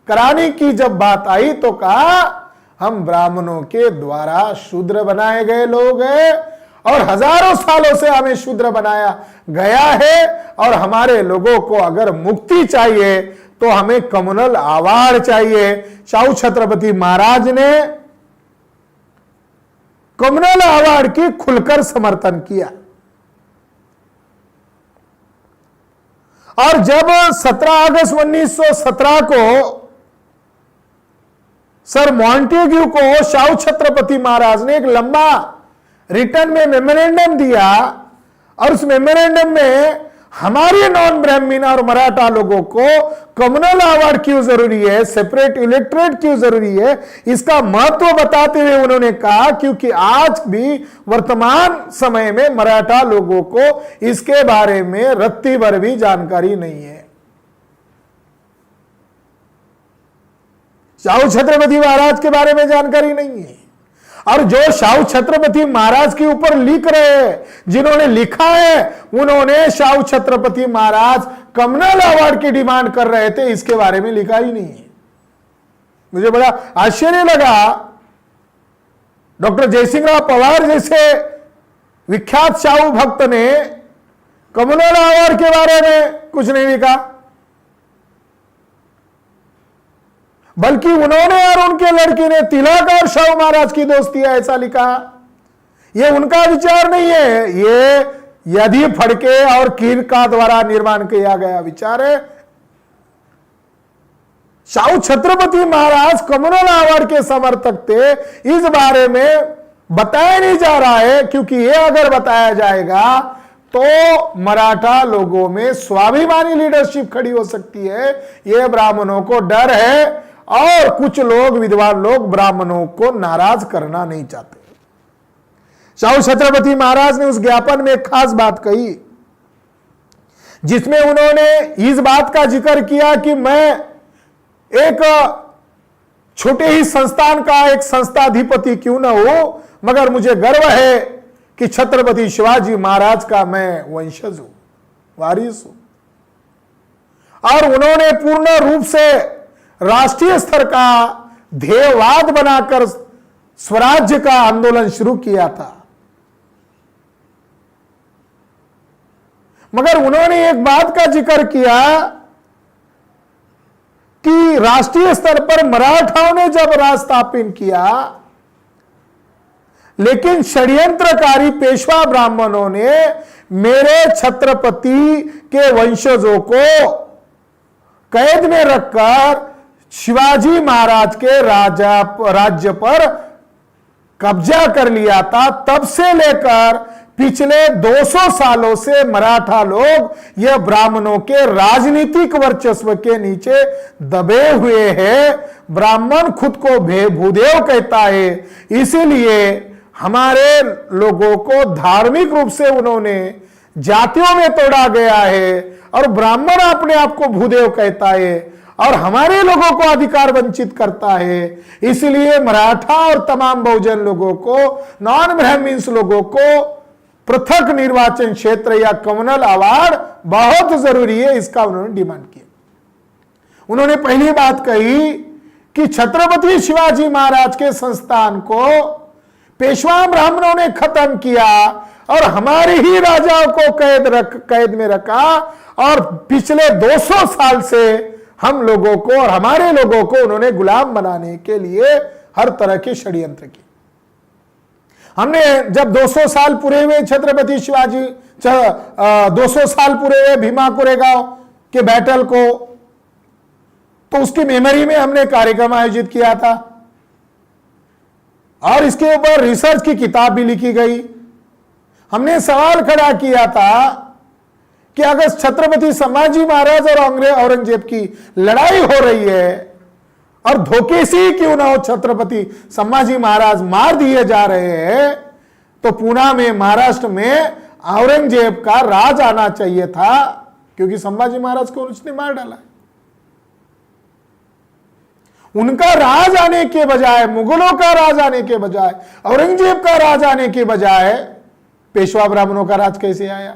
कराने की जब बात आई, तो कहा हम ब्राह्मणों के द्वारा शूद्र बनाए गए लोग हैं, और हजारों सालों से हमें शूद्र बनाया गया है, और हमारे लोगों को अगर मुक्ति चाहिए तो हमें कम्युनल अवार्ड चाहिए। शाहू छत्रपति महाराज ने कम्युनल अवार्ड की खुलकर समर्थन किया। और जब 17 अगस्त 1917 को सर मॉन्टेग्यू को शाहू छत्रपति महाराज ने एक लंबा रिटर्न में मेमोरेंडम दिया, और उस मेमोरेंडम में हमारे नॉन ब्राह्मीण और मराठा लोगों को कम्युनल अवार्ड क्यों जरूरी है, सेपरेट इलेक्टोरेट क्यों जरूरी है, इसका महत्व बताते हुए उन्होंने कहा क्योंकि आज भी वर्तमान समय में मराठा लोगों को इसके बारे में रत्ती भर भी जानकारी नहीं है। शाहू छत्रपति महाराज के बारे में जानकारी नहीं है। और जो शाहू छत्रपति महाराज के ऊपर लिख रहे हैं, जिन्होंने लिखा है, उन्होंने शाहू छत्रपति महाराज कम्युनल अवार्ड की डिमांड कर रहे थे, इसके बारे में लिखा ही नहीं है। मुझे बड़ा आश्चर्य लगा, डॉक्टर जयसिंहराव पवार जैसे विख्यात शाहू भक्त ने कम्युनल अवार्ड के बारे में कुछ नहीं लिखा, बल्कि उन्होंने और उनके लड़की ने तिलक और शाहू महाराज की दोस्ती है ऐसा लिखा। यह उनका विचार नहीं है, ये यदि फड़के और कीर का द्वारा निर्माण किया गया विचार है। शाहू छत्रपति महाराज कम्युनल अवार्ड के समर्थक थे, इस बारे में बताया नहीं जा रहा है, क्योंकि यह अगर बताया जाएगा तो मराठा लोगों में स्वाभिमानी लीडरशिप खड़ी हो सकती है। यह ब्राह्मणों को डर है और कुछ लोग, विद्वान लोग, ब्राह्मणों को नाराज करना नहीं चाहते। शाहू छत्रपति महाराज ने उस ज्ञापन में एक खास बात कही, जिसमें उन्होंने इस बात का जिक्र किया कि मैं एक छोटे ही संस्थान का एक संस्थाधिपति क्यों न हो, मगर मुझे गर्व है कि छत्रपति शिवाजी महाराज का मैं वंशज हूं, वारिस हूं। और उन्होंने पूर्ण रूप से राष्ट्रीय स्तर का ध्येयवाद बनाकर स्वराज्य का आंदोलन शुरू किया था। मगर उन्होंने एक बात का जिक्र किया कि राष्ट्रीय स्तर पर मराठाओं ने जब राज स्थापित किया, लेकिन षड्यंत्रकारी पेशवा ब्राह्मणों ने मेरे छत्रपति के वंशजों को कैद में रखकर शिवाजी महाराज के राज्य पर कब्जा कर लिया था। तब से लेकर पिछले 200 सालों से मराठा लोग यह ब्राह्मणों के राजनीतिक वर्चस्व के नीचे दबे हुए हैं। ब्राह्मण खुद को भूदेव कहता है, इसीलिए हमारे लोगों को धार्मिक रूप से उन्होंने जातियों में तोड़ा गया है और ब्राह्मण अपने आप को भूदेव कहता है और हमारे लोगों को अधिकार वंचित करता है। इसलिए मराठा और तमाम बहुजन लोगों को, नॉन ब्राह्मण्स लोगों को पृथक निर्वाचन क्षेत्र या कम्युनल अवार्ड बहुत जरूरी है, इसका उन्होंने डिमांड किया। उन्होंने पहली बात कही कि छत्रपति शिवाजी महाराज के संस्थान को पेशवा ब्राह्मणों ने खत्म किया और हमारे ही राजाओं को कैद में रखा और पिछले 200 साल से हम लोगों को और हमारे लोगों को उन्होंने गुलाम बनाने के लिए हर तरह के षड्यंत्र किए। हमने जब 200 साल पूरे हुए छत्रपति शिवाजी 200 साल पूरे हुए भीमा कोरेगांव के बैटल को, तो उसकी मेमोरी में हमने कार्यक्रम आयोजित किया था और इसके ऊपर रिसर्च की किताब भी लिखी गई। हमने सवाल खड़ा किया था कि अगर छत्रपति संभाजी महाराज और औरंगजेब की लड़ाई हो रही है और धोखे से क्यों ना हो छत्रपति संभाजी महाराज मार दिए जा रहे हैं, तो पूना में, महाराष्ट्र में औरंगजेब का राज आना चाहिए था, क्योंकि संभाजी महाराज को उसने मार डाला। उनका राज आने के बजाय, मुगलों का राज आने के बजाय, औरंगजेब का राज आने के बजाय पेशवा ब्राह्मणों का राज कैसे आया?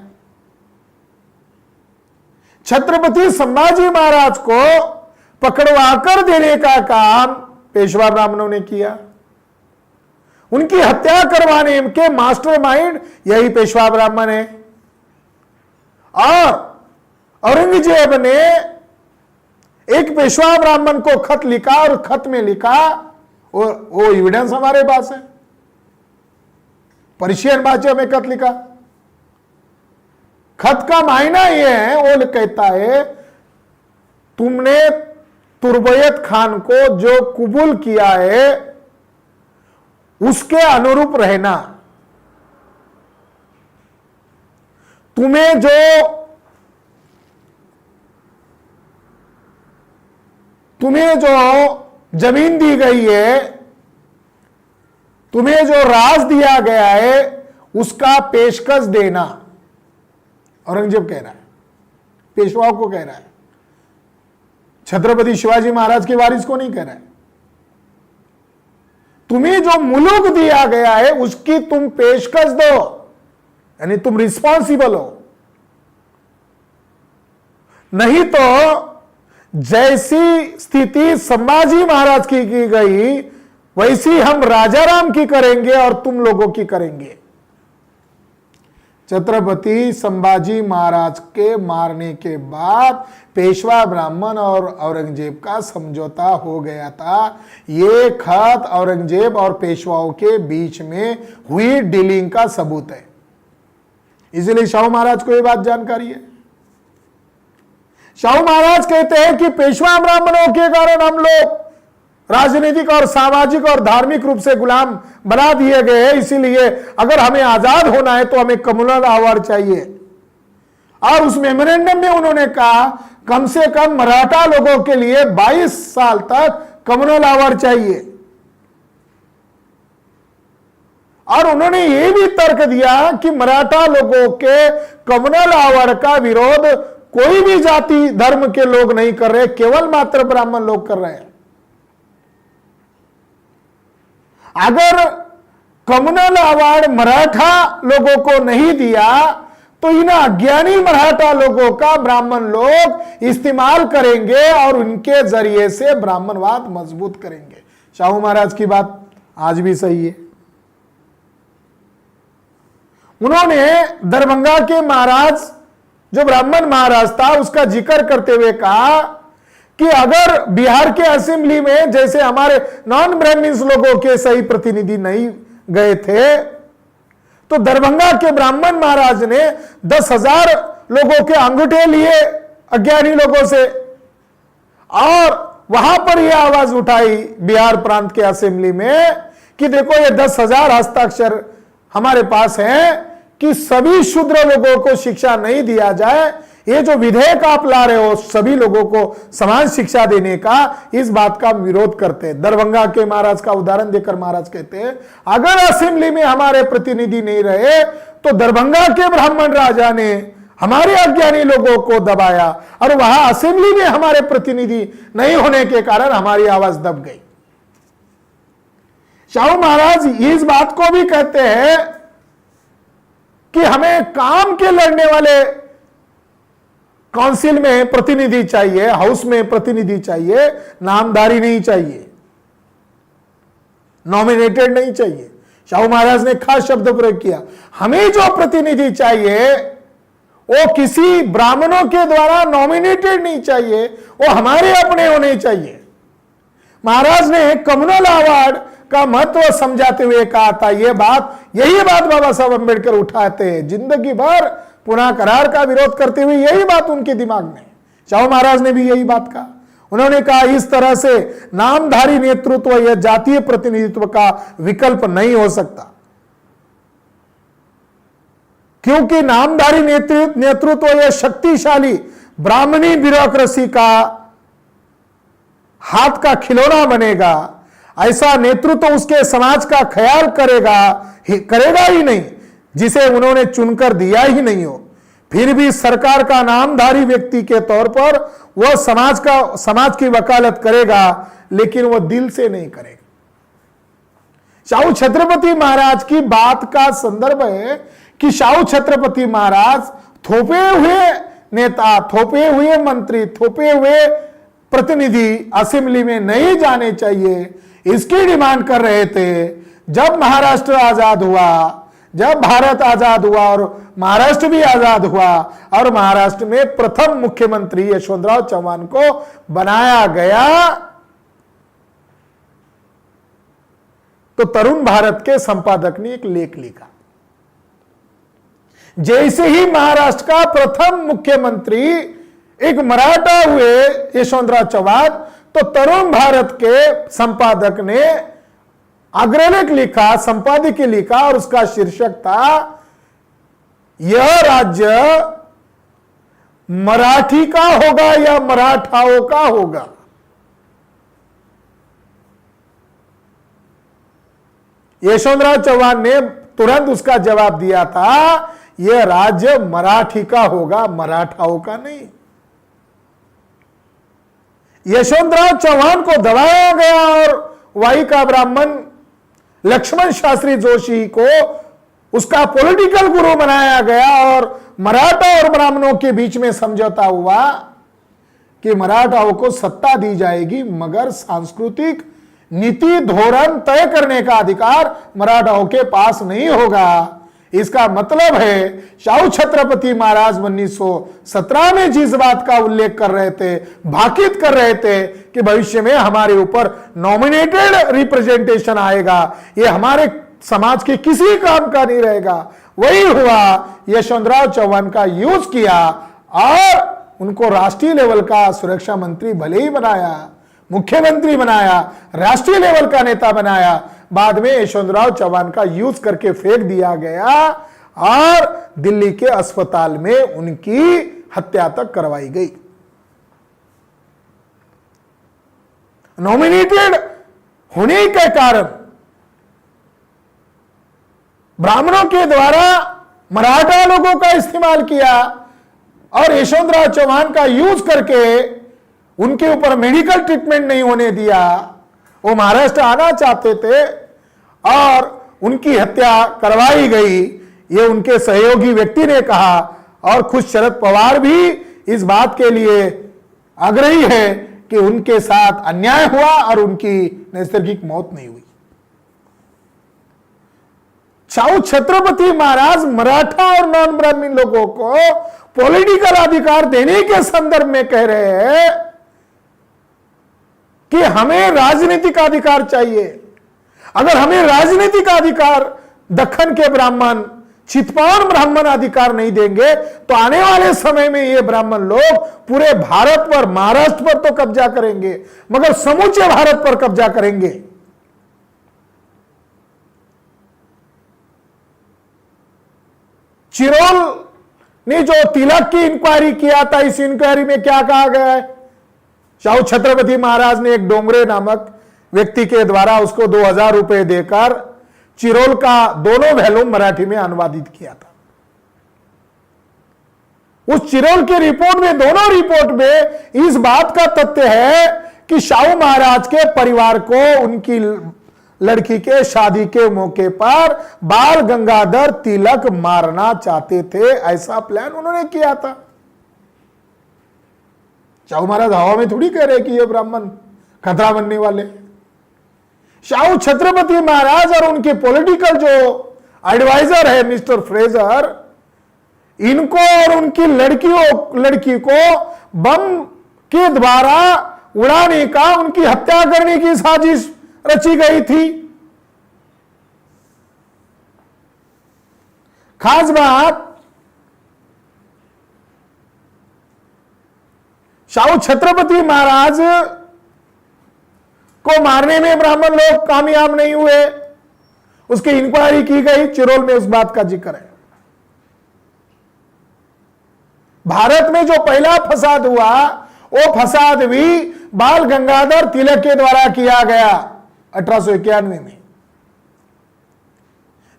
छत्रपति संभाजी महाराज को पकड़वाकर देने का काम पेशवा ब्राह्मणों ने किया। उनकी हत्या करवाने के मास्टरमाइंड यही पेशवा ब्राह्मण है। और औरंगजेब ने एक पेशवा ब्राह्मण को खत लिखा और खत में लिखा, वो एविडेंस हमारे पास है, पर्शियन भाषा में खत लिखा। खत का मायना यह है, वो कहता है, तुमने तुर्बयत खान को जो कबूल किया है उसके अनुरूप रहना। तुम्हें जो जमीन दी गई है, तुम्हें जो राज दिया गया है, उसका पेशकश देना। औरंगजेब कह रहा है, पेशवाओं को कह रहा है, छत्रपति शिवाजी महाराज के वारिस को नहीं कह रहा है। तुम्हें जो मुल्क दिया गया है उसकी तुम पेशकश दो, यानी तुम रिस्पॉन्सिबल हो। नहीं तो जैसी स्थिति संभाजी महाराज की गई वैसी हम राजाराम की करेंगे और तुम लोगों की करेंगे। छत्रपति संभाजी महाराज के मारने के बाद पेशवा ब्राह्मण और औरंगजेब का समझौता हो गया था। ये खत औरंगजेब और पेशवाओं के बीच में हुई डीलिंग का सबूत है। इसलिए शाहू महाराज को यह बात जानकारी है। शाहू महाराज कहते हैं कि पेशवा ब्राह्मणों के कारण हम लोग राजनीतिक और सामाजिक और धार्मिक रूप से गुलाम बना दिए गए हैं, इसीलिए अगर हमें आजाद होना है तो हमें कम्युनल अवार्ड चाहिए। और उस मेमोरेंडम में उन्होंने कहा कम से कम मराठा लोगों के लिए 22 साल तक कम्युनल अवार्ड चाहिए। और उन्होंने यह भी तर्क दिया कि मराठा लोगों के कम्युनल अवार्ड का विरोध कोई भी जाति धर्म के लोग नहीं कर रहे, केवल मात्र ब्राह्मण लोग कर रहे हैं। अगर कम्युनल अवार्ड मराठा लोगों को नहीं दिया तो इन अज्ञानी मराठा लोगों का ब्राह्मण लोग इस्तेमाल करेंगे और उनके जरिए से ब्राह्मणवाद मजबूत करेंगे। शाहू महाराज की बात आज भी सही है। उन्होंने दरभंगा के महाराज जो ब्राह्मण महाराज था उसका जिक्र करते हुए कहा कि अगर बिहार के असेंबली में जैसे हमारे नॉन ब्राह्मण्स लोगों के सही प्रतिनिधि नहीं गए थे, तो दरभंगा के ब्राह्मण महाराज ने 10,000 लोगों के अंगूठे लिए अज्ञानी लोगों से, और वहां पर यह आवाज उठाई बिहार प्रांत के असेंबली में कि देखो ये 10,000 हस्ताक्षर हमारे पास हैं कि सभी शूद्र लोगों को शिक्षा नहीं दिया जाए। ये जो विधेयक आप ला रहे हो सभी लोगों को समान शिक्षा देने का, इस बात का विरोध करते हैं। दरभंगा के महाराज का उदाहरण देकर महाराज कहते हैं अगर असेंबली में हमारे प्रतिनिधि नहीं रहे तो दरभंगा के ब्राह्मण राजा ने हमारे अज्ञानी लोगों को दबाया और वहां असेंबली में हमारे प्रतिनिधि नहीं होने के कारण हमारी आवाज दब गई। शाहू महाराज इस बात को भी कहते हैं कि हमें काम के लड़ने वाले काउंसिल में प्रतिनिधि चाहिए, हाउस में प्रतिनिधि चाहिए, नामधारी नहीं चाहिए, नॉमिनेटेड नहीं चाहिए। शाहू महाराज ने खास शब्द प्रयोग किया, हमें जो प्रतिनिधि चाहिए वो किसी ब्राह्मणों के द्वारा नॉमिनेटेड नहीं चाहिए, वो हमारे अपने होने चाहिए। महाराज ने कम्युनल अवार्ड का महत्व समझाते हुए कहा था यही बात बाबा साहब अंबेडकर उठाते हैं, जिंदगी भर पुनः करार का विरोध करते हुए यही बात उनके दिमाग में। शाहू महाराज ने भी यही बात कहा। उन्होंने कहा इस तरह से नामधारी नेतृत्व या जातीय प्रतिनिधित्व का विकल्प नहीं हो सकता, क्योंकि नामधारी नेतृत्व या शक्तिशाली ब्राह्मणी ब्यूरोक्रेसी का हाथ का खिलौना बनेगा। ऐसा नेतृत्व उसके समाज का ख्याल करेगा ही नहीं जिसे उन्होंने चुनकर दिया ही नहीं हो। फिर भी सरकार का नामधारी व्यक्ति के तौर पर वह समाज की वकालत करेगा, लेकिन वह दिल से नहीं करेगा। शाहू छत्रपति महाराज की बात का संदर्भ है कि शाहू छत्रपति महाराज थोपे हुए नेता, थोपे हुए मंत्री, थोपे हुए प्रतिनिधि असेंबली में नहीं जाने चाहिए, इसकी डिमांड कर रहे थे। जब महाराष्ट्र आजाद हुआ, जब भारत आजाद हुआ और महाराष्ट्र भी आजाद हुआ और महाराष्ट्र में प्रथम मुख्यमंत्री यशवंतराव चौहान को बनाया गया, तो तरुण भारत के संपादक ने एक लेख लिखा। जैसे ही महाराष्ट्र का प्रथम मुख्यमंत्री एक मराठा हुए यशवंतराव चौहान, तो तरुण भारत के संपादक ने अग्रलेख लिखा, संपादकीय लिखा और उसका शीर्षक था यह राज्य मराठी का होगा या मराठाओं का होगा? यशवंतराव चौहान ने तुरंत उसका जवाब दिया था, यह राज्य मराठी का होगा, मराठाओं का नहीं। यशवंतराव चौहान को दबाया गया और वाई का ब्राह्मण लक्ष्मण शास्त्री जोशी को उसका पॉलिटिकल गुरु बनाया गया और मराठा और ब्राह्मणों के बीच में समझौता हुआ कि मराठाओं को सत्ता दी जाएगी, मगर सांस्कृतिक नीति धोरण तय करने का अधिकार मराठाओं के पास नहीं होगा। इसका मतलब है शाहू छत्रपति महाराज 1917 में जिस बात का उल्लेख कर रहे थे, भाकित कर रहे थे कि भविष्य में हमारे ऊपर नॉमिनेटेड रिप्रेजेंटेशन आएगा, ये हमारे समाज के किसी काम का नहीं रहेगा, वही हुआ। यशवंतराव चौहान का यूज किया और उनको राष्ट्रीय लेवल का सुरक्षा मंत्री भले ही बनाया, मुख्यमंत्री बनाया, राष्ट्रीय लेवल का नेता बनाया, बाद में यशवंतराव चौहान का यूज करके फेंक दिया गया और दिल्ली के अस्पताल में उनकी हत्या तक करवाई गई। नॉमिनेटेड होने के कारण ब्राह्मणों के द्वारा मराठा लोगों का इस्तेमाल किया और यशवंतराव चौहान का यूज करके उनके ऊपर मेडिकल ट्रीटमेंट नहीं होने दिया। वो महाराष्ट्र आना चाहते थे और उनकी हत्या करवाई गई, ये उनके सहयोगी व्यक्ति ने कहा और खुद शरद पवार भी इस बात के लिए आग्रही है कि उनके साथ अन्याय हुआ और उनकी नैसर्गिक मौत नहीं हुई। शाहू छत्रपति महाराज मराठा और नॉन ब्राह्मण लोगों को पॉलिटिकल अधिकार देने के संदर्भ में कह रहे हैं कि हमें राजनीतिक अधिकार चाहिए। अगर हमें राजनीतिक अधिकार दक्कन के ब्राह्मण, चितपावन ब्राह्मण अधिकार नहीं देंगे तो आने वाले समय में ये ब्राह्मण लोग पूरे भारत पर, महाराष्ट्र पर तो कब्जा करेंगे, मगर समूचे भारत पर कब्जा करेंगे। चिरोल ने जो तिलक की इंक्वायरी किया था, इस इंक्वायरी में क्या कहा गया है? शाहू छत्रपति महाराज ने एक डोंगरे नामक व्यक्ति के द्वारा उसको 2000 रुपए देकर चिरोल का दोनों वॉल्यूम मराठी में अनुवादित किया था। उस चिरोल की रिपोर्ट में, दोनों रिपोर्ट में इस बात का तथ्य है कि शाहू महाराज के परिवार को उनकी लड़की के शादी के मौके पर बाल गंगाधर तिलक मारना चाहते थे, ऐसा प्लान उन्होंने किया था। शाहू महाराज हवा में थोड़ी कह रहे कि ये ब्राह्मण खतरा बनने वाले। शाहू छत्रपति महाराज और उनके पॉलिटिकल जो एडवाइजर है मिस्टर फ्रेजर, इनको और उनकी लड़की को बम के द्वारा उड़ाने का, उनकी हत्या करने की साजिश रची गई थी। खास बात, शाहू छत्रपति महाराज को मारने में ब्राह्मण लोग कामयाब नहीं हुए, उसकी इंक्वायरी की गई, चिरोल में उस बात का जिक्र है। भारत में जो पहला फसाद हुआ, वो फसाद भी बाल गंगाधर तिलक के द्वारा किया गया 1891 में।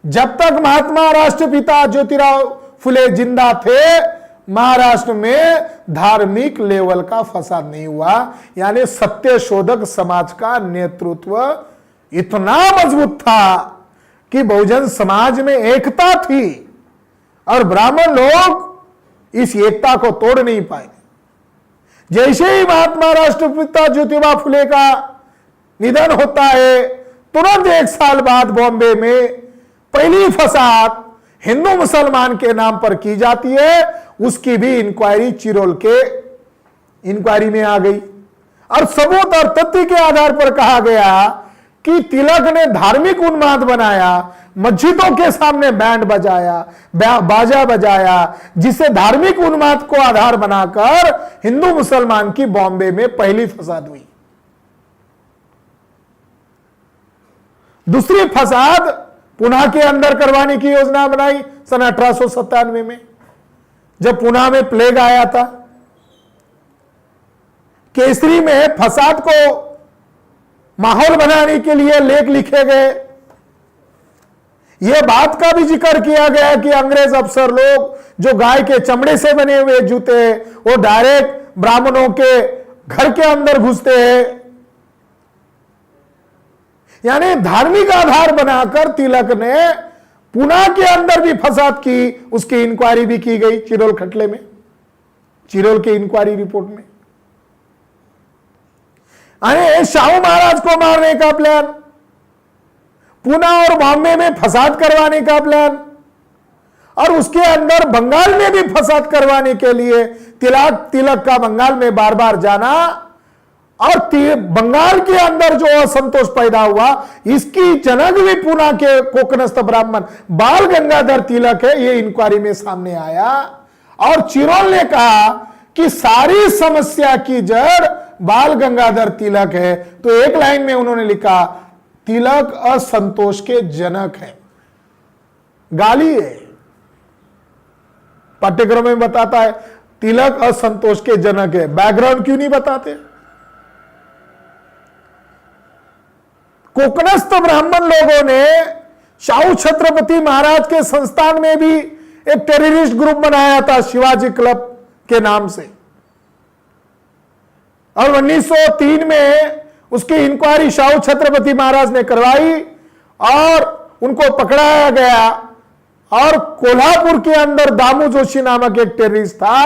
जब तक महात्मा राष्ट्रपिता ज्योतिराव फुले जिंदा थे, महाराष्ट्र में धार्मिक लेवल का फसाद नहीं हुआ। यानी सत्य शोधक समाज का नेतृत्व इतना मजबूत था कि बहुजन समाज में एकता थी और ब्राह्मण लोग इस एकता को तोड़ नहीं पाए। जैसे ही महात्मा राष्ट्रपिता ज्योतिबा फुले का निधन होता है, तुरंत 1 साल बाद बॉम्बे में पहली फसाद हिंदू मुसलमान के नाम पर की जाती है। उसकी भी इंक्वायरी चिरोल के इंक्वायरी में आ गई और सबूत और तथ्य के आधार पर कहा गया कि तिलक ने धार्मिक उन्माद बनाया, मस्जिदों के सामने बैंड बजाया, बाजा बजाया, जिससे धार्मिक उन्माद को आधार बनाकर हिंदू मुसलमान की बॉम्बे में पहली फसाद हुई। दूसरी फसाद पुणे के अंदर करवाने की योजना बनाई सन 1897 में, जब पुणे में प्लेग आया था। केसरी में फसाद को माहौल बनाने के लिए लेख लिखे गए। यह बात का भी जिक्र किया गया कि अंग्रेज अफसर लोग जो गाय के चमड़े से बने हुए जूते वो डायरेक्ट ब्राह्मणों के घर के अंदर घुसते हैं। यानी धार्मिक आधार बनाकर तिलक ने पुणे के अंदर भी फसाद की, उसकी इंक्वायरी भी की गई चिरोल खटले में, चिरोल के इंक्वायरी रिपोर्ट में। अरे शाहू महाराज को मारने का प्लान, पुणे और बॉम्बे में फसाद करवाने का प्लान, और उसके अंदर बंगाल में भी फसाद करवाने के लिए तिलक का बंगाल में बार बार जाना, और बंगाल के अंदर जो असंतोष पैदा हुआ, इसकी जनक भी पुणे के कोकणस्थ ब्राह्मण बाल गंगाधर तिलक है, ये इंक्वायरी में सामने आया। और चिरोल ने कहा कि सारी समस्या की जड़ बाल गंगाधर तिलक है। तो एक लाइन में उन्होंने लिखा, तिलक असंतोष के जनक है। गाली है, पाठ्यक्रम में बताता है तिलक असंतोष के जनक है, बैकग्राउंड क्यों नहीं बताते? कोकणस्थ ब्राह्मण लोगों ने शाहू छत्रपति महाराज के संस्थान में भी एक टेररिस्ट ग्रुप बनाया था शिवाजी क्लब के नाम से, और 1903 में उसकी इंक्वायरी शाहू छत्रपति महाराज ने करवाई और उनको पकड़ाया गया। और कोल्हापुर के अंदर दामू जोशी नामक एक टेररिस्ट था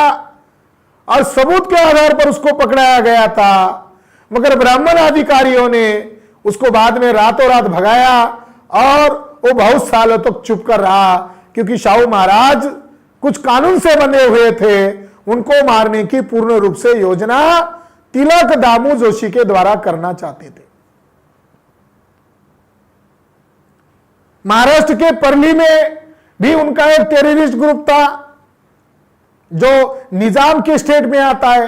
और सबूत के आधार पर उसको पकड़ाया गया था, मगर ब्राह्मण अधिकारियों ने उसको बाद में रातों रात भगाया और वो बहुत सालों तक चुप कर रहा, क्योंकि शाहू महाराज कुछ कानून से बंधे हुए थे। उनको मारने की पूर्ण रूप से योजना तिलक दामू जोशी के द्वारा करना चाहते थे। महाराष्ट्र के परली में भी उनका एक टेररिस्ट ग्रुप था जो निजाम के स्टेट में आता है।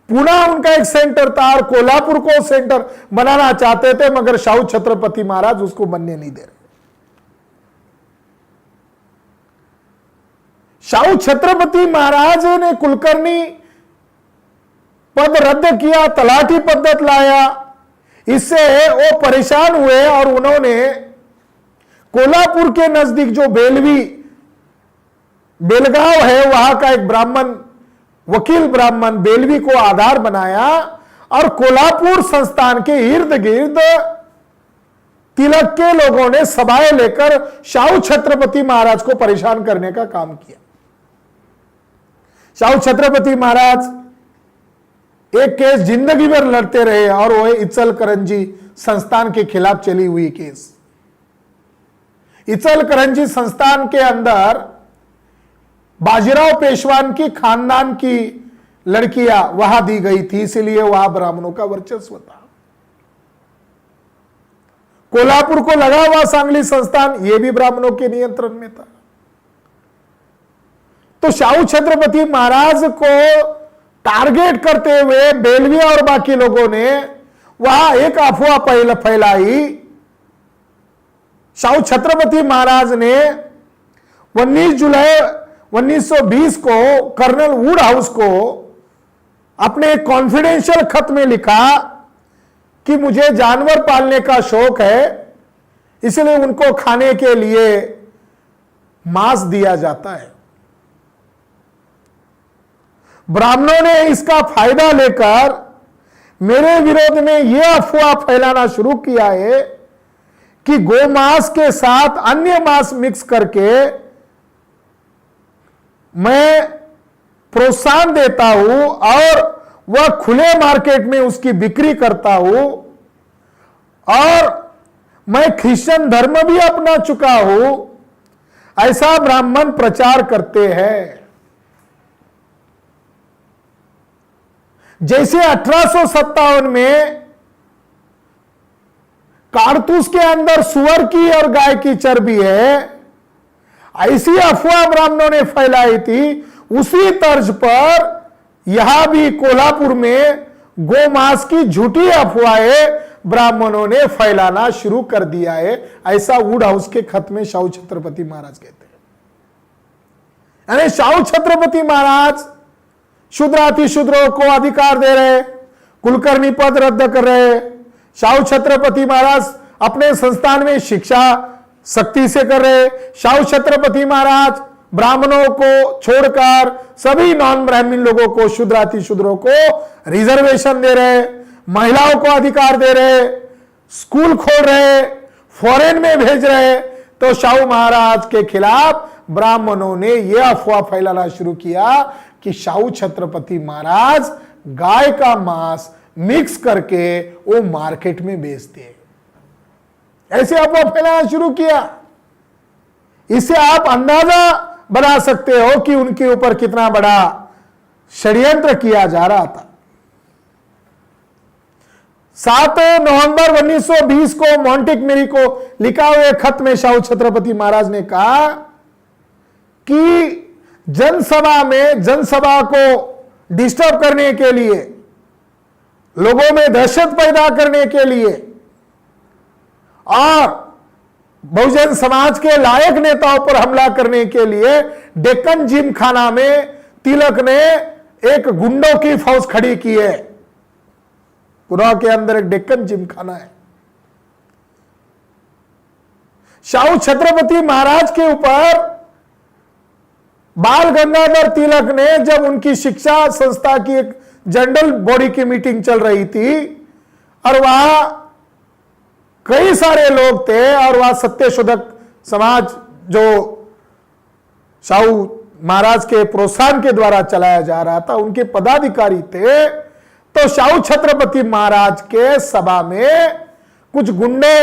पुणे उनका एक सेंटर था और कोल्हापुर को सेंटर बनाना चाहते थे, मगर शाहू छत्रपति महाराज उसको बनने नहीं दे रहे। शाहू छत्रपति महाराज ने कुलकर्णी पद रद्द किया, तलाठी पद्धत लाया। इससे वो परेशान हुए और उन्होंने कोल्हापुर के नजदीक जो बेलगांव है, वहां का एक ब्राह्मण वकील ब्राह्मण बेलवी को आधार बनाया और कोल्हापुर संस्थान के इर्द गिर्द तिलक के लोगों ने सभाएं लेकर शाहू छत्रपति महाराज को परेशान करने का काम किया। शाहू छत्रपति महाराज एक केस जिंदगी भर लड़ते रहे और वो इचलकरंजी संस्थान के खिलाफ चली हुई केस। इचलकरंजी संस्थान के अंदर बाजीराव पेशवान की खानदान की लड़कियां वहां दी गई थी, इसलिए वहां ब्राह्मणों का वर्चस्व था। कोल्हापुर को लगा हुआ सांगली संस्थान यह भी ब्राह्मणों के नियंत्रण में था। तो शाहू छत्रपति महाराज को टारगेट करते हुए बेलवी और बाकी लोगों ने वहां एक अफवाह फैलाई। शाहू छत्रपति महाराज ने 19 जुलाई 1920 को कर्नल वुड हाउस को अपने कॉन्फिडेंशियल खत में लिखा कि मुझे जानवर पालने का शौक है, इसलिए उनको खाने के लिए मांस दिया जाता है। ब्राह्मणों ने इसका फायदा लेकर मेरे विरोध में यह अफवाह फैलाना शुरू किया है कि गोमांस के साथ अन्य मांस मिक्स करके मैं प्रोत्साहन देता हूं और वह खुले मार्केट में उसकी बिक्री करता हूं, और मैं क्रिश्चियन धर्म भी अपना चुका हूं, ऐसा ब्राह्मण प्रचार करते हैं। जैसे 1857 में कारतूस के अंदर सुअर की और गाय की चर्बी है, ऐसी अफवाह ब्राह्मणों ने फैलाई थी। उसी तर्ज पर यहां भी कोल्हापुर में गोमांस की झूठी अफवाहें ब्राह्मणों ने फैलाना शुरू कर दिया है, ऐसा वुड हाउस के खत में शाहू छत्रपति महाराज कहते हैं। यानी शाहू छत्रपति महाराज शूद्रातिशूद्रों को अधिकार दे रहे, कुलकर्णी पद रद्द कर रहे, शाहू छत्रपति महाराज अपने संस्थान में शिक्षा सख्ती से कर रहे, शाहू छत्रपति महाराज ब्राह्मणों को छोड़कर सभी नॉन ब्राह्मण लोगों को, शूद्रातिशूद्रों को रिजर्वेशन दे रहे, महिलाओं को अधिकार दे रहे, स्कूल खोल रहे, फॉरेन में भेज रहे। तो शाहू महाराज के खिलाफ ब्राह्मणों ने यह अफवाह फैलाना शुरू किया कि शाहू छत्रपति महाराज गाय का मांस मिक्स करके वो मार्केट में बेचते हैं, ऐसे अफवाह फैलाना शुरू किया। इससे आप अंदाजा बना सकते हो कि उनके ऊपर कितना बड़ा षड्यंत्र किया जा रहा था। 7 नवंबर 1920 को मॉन्टेगमेरी को लिखा हुए खत में शाहू छत्रपति महाराज ने कहा कि जनसभा को डिस्टर्ब करने के लिए, लोगों में दहशत पैदा करने के लिए और बहुजन समाज के लायक नेताओं पर हमला करने के लिए डेक्कन जिमखाना में तिलक ने एक गुंडों की फौज खड़ी की है। पुणे के अंदर एक डेक्कन जिमखाना है। शाहू छत्रपति महाराज के ऊपर बाल गंगाधर तिलक ने, जब उनकी शिक्षा संस्था की एक जनरल बॉडी की मीटिंग चल रही थी और वहां कई सारे लोग थे और वह सत्यशोधक समाज जो शाहू महाराज के प्रोत्साहन के द्वारा चलाया जा रहा था, उनके पदाधिकारी थे। तो शाहू छत्रपति महाराज के सभा में कुछ गुंडे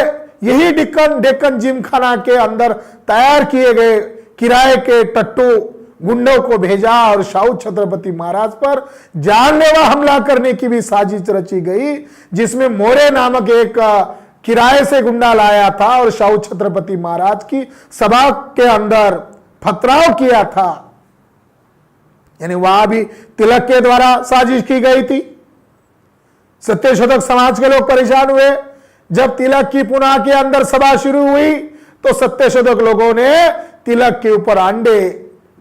यही डेक्कन जिमखाना के अंदर तैयार किए गए किराए के टट्टू गुंडों को भेजा और शाहू छत्रपति महाराज पर जानलेवा हमला करने की भी साजिश रची गई, जिसमें मोरे नामक एक किराए से गुंडा लाया था और शाहू छत्रपति महाराज की सभा के अंदर पथराव किया था। यानी वहां भी तिलक के द्वारा साजिश की गई थी। सत्यशोधक समाज के लोग परेशान हुए। जब तिलक की पुणे के अंदर सभा शुरू हुई तो सत्यशोधक लोगों ने तिलक के ऊपर अंडे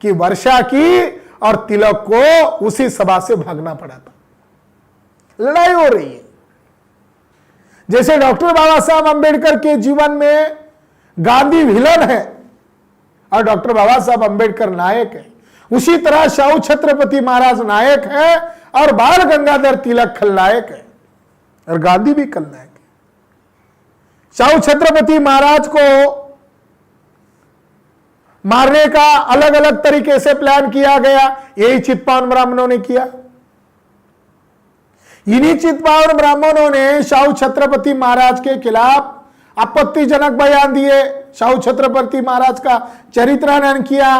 की वर्षा की और तिलक को उसी सभा से भागना पड़ा था। लड़ाई हो रही है। जैसे डॉक्टर बाबा साहब अंबेडकर के जीवन में गांधी विलन है और डॉक्टर बाबा साहब अंबेडकर नायक है, उसी तरह शाहू छत्रपति महाराज नायक है और बाल गंगाधर तिलक खलनायक है और गांधी भी खलनायक है। शाहू छत्रपति महाराज को मारने का अलग अलग तरीके से प्लान किया गया, यही चित्पावन ब्राह्मणों ने किया। इन्हीं चित्पावन ब्राह्मणों ने शाहू छत्रपति महाराज के खिलाफ आपत्तिजनक बयान दिए, शाहू छत्रपति महाराज का चरित्रहनन किया,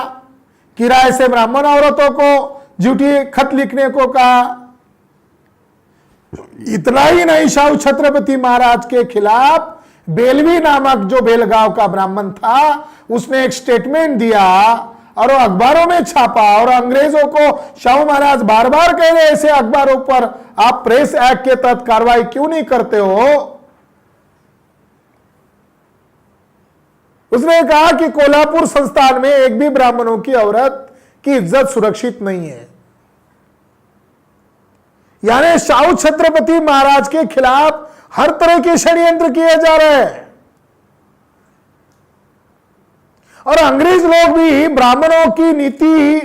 किराए से ब्राह्मण औरतों को झूठी खत लिखने को कहा। इतना ही नहीं, शाहू छत्रपति महाराज के खिलाफ बेलवी नामक जो बेलगांव का ब्राह्मण था, उसने एक स्टेटमेंट दिया और वो अखबारों में छापा और अंग्रेजों को शाहू महाराज बार बार कह रहे ऐसे अखबारों पर आप प्रेस एक्ट के तहत कार्रवाई क्यों नहीं करते हो। उसने कहा कि कोल्हापुर संस्थान में एक भी ब्राह्मणों की औरत की इज्जत सुरक्षित नहीं है। यानी शाहू छत्रपति महाराज के खिलाफ हर तरह के षड्यंत्र किए जा रहे हैं और अंग्रेज लोग भी ब्राह्मणों की नीति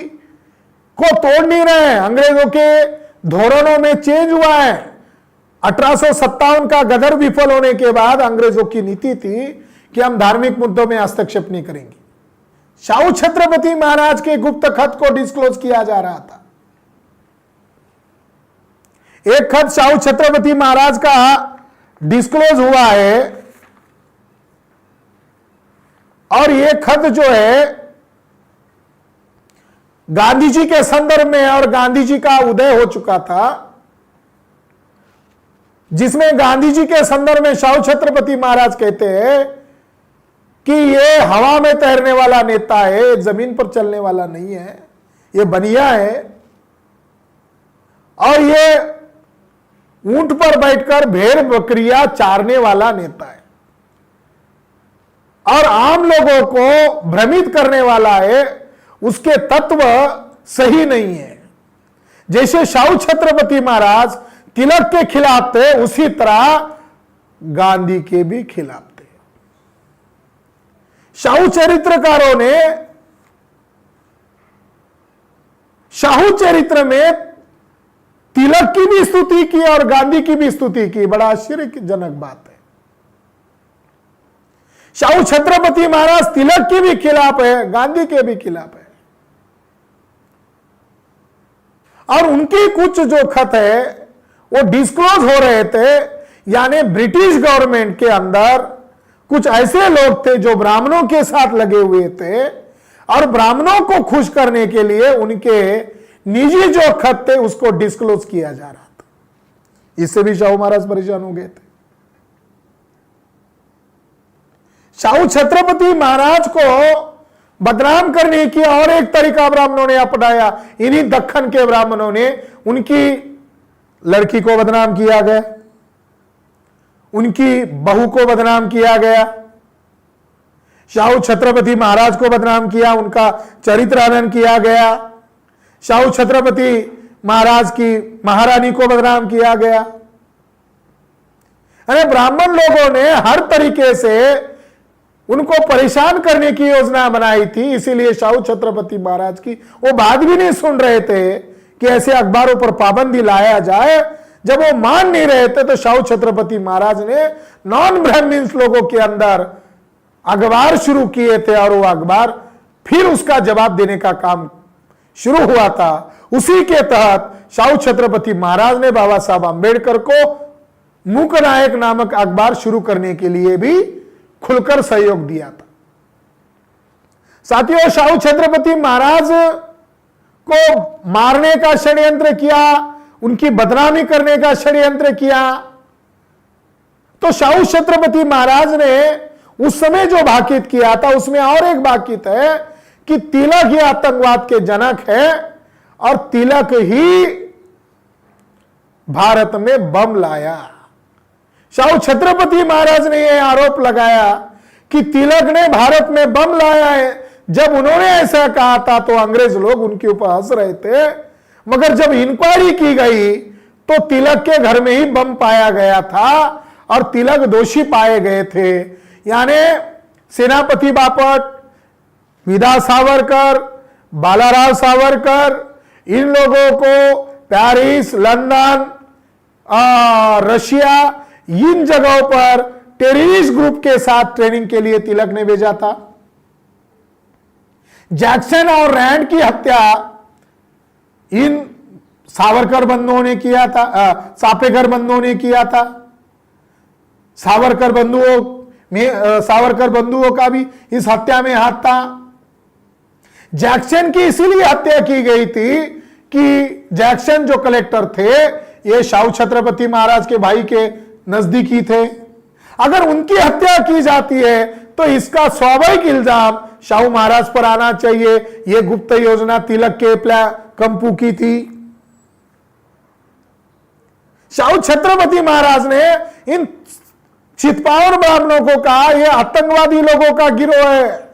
को तोड़ नहीं रहे हैं। अंग्रेजों के धोरणों में चेंज हुआ है। 1857 का गदर विफल होने के बाद अंग्रेजों की नीति थी कि हम धार्मिक मुद्दों में हस्तक्षेप नहीं करेंगे। शाहू छत्रपति महाराज के गुप्त खत को डिस्क्लोज किया जा रहा था। एक खत शाहू छत्रपति महाराज का डिस्क्लोज हुआ है और यह खत जो है गांधी जी के संदर्भ में और गांधी जी का उदय हो चुका था, जिसमें गांधी जी के संदर्भ में शाहू छत्रपति महाराज कहते हैं कि ये हवा में तैरने वाला नेता है, जमीन पर चलने वाला नहीं है, ये बनिया है और ये ऊंट पर बैठकर भेड़ बकरियां चारने वाला नेता है और आम लोगों को भ्रमित करने वाला है, उसके तत्व सही नहीं है। जैसे शाहू छत्रपति महाराज तिलक के खिलाफ थे, उसी तरह गांधी के भी खिलाफ थे। शाहू चरित्रकारों ने शाहू चरित्र में तिलक की भी स्तुति की और गांधी की भी स्तुति की। बड़ा आश्चर्यजनक बात है। शाहू छत्रपति महाराज तिलक के भी खिलाफ है, गांधी के भी खिलाफ है। और उनकी कुछ जो खत है वो डिस्क्लोज हो रहे थे, यानी ब्रिटिश गवर्नमेंट के अंदर कुछ ऐसे लोग थे जो ब्राह्मणों के साथ लगे हुए थे और ब्राह्मणों को खुश करने के लिए उनके निजी जो खत थे उसको डिस्क्लोज किया जा रहा था। इससे भी शाहू महाराज परेशान हो गए थे। शाहू छत्रपति महाराज को बदनाम करने की और एक तरीका ब्राह्मणों ने अपनाया। इन्हीं दक्खन के ब्राह्मणों ने उनकी लड़की को बदनाम किया गया, उनकी बहू को बदनाम किया गया, शाहू छत्रपति महाराज को बदनाम किया, उनका चरित्र हनन किया गया, शाहू छत्रपति महाराज की महारानी को बदनाम किया गया। अरे ब्राह्मण लोगों ने हर तरीके से उनको परेशान करने की योजना बनाई थी, इसीलिए शाहू छत्रपति महाराज की वो बात भी नहीं सुन रहे थे कि ऐसे अखबारों पर पाबंदी लाया जाए। जब वो मान नहीं रहे थे तो शाहू छत्रपति महाराज ने नॉन ब्राह्मण्स लोगों के अंदर अखबार शुरू किए थे और वो अखबार फिर उसका जवाब देने का काम शुरू हुआ था। उसी के तहत शाहू छत्रपति महाराज ने बाबा साहब अंबेडकर को मूक नायक नामक अखबार शुरू करने के लिए भी खुलकर सहयोग दिया था। साथियों, शाहू छत्रपति महाराज को मारने का षड्यंत्र किया, उनकी बदनामी करने का षड्यंत्र किया, तो शाहू छत्रपति महाराज ने उस समय जो भाकित किया था उसमें और एक भाकित है कि तिलक ही आतंकवाद के जनक है और तिलक ही भारत में बम लाया। शाहू छत्रपति महाराज ने यह आरोप लगाया कि तिलक ने भारत में बम लाया है। जब उन्होंने ऐसा कहा था तो अंग्रेज लोग उनके ऊपर हंस रहे थे, मगर जब इंक्वायरी की गई तो तिलक के घर में ही बम पाया गया था और तिलक दोषी पाए गए थे। यानी सेनापति बापट, विदा सावरकर, बालाराव सावरकर, इन लोगों को पेरिस, लंदन, रशिया, इन जगहों पर टेररिस्ट ग्रुप के साथ ट्रेनिंग के लिए तिलक ने भेजा था। जैक्सन और रैंड की हत्या इन सावरकर बंधुओं ने किया था, सापेकर बंधुओं ने किया था। सावरकर बंधुओं का भी इस हत्या में हाथ था। जैक्सन की इसीलिए हत्या की गई थी कि जैक्सन जो कलेक्टर थे ये शाहू छत्रपति महाराज के भाई के नजदीकी थे। अगर उनकी हत्या की जाती है तो इसका स्वाभाविक इल्जाम शाहू महाराज पर आना चाहिए। यह गुप्त योजना तिलक के कंपू की थी। शाहू छत्रपति महाराज ने इन चितपावन ब्राह्मणों को कहा यह आतंकवादी लोगों का गिरोह है।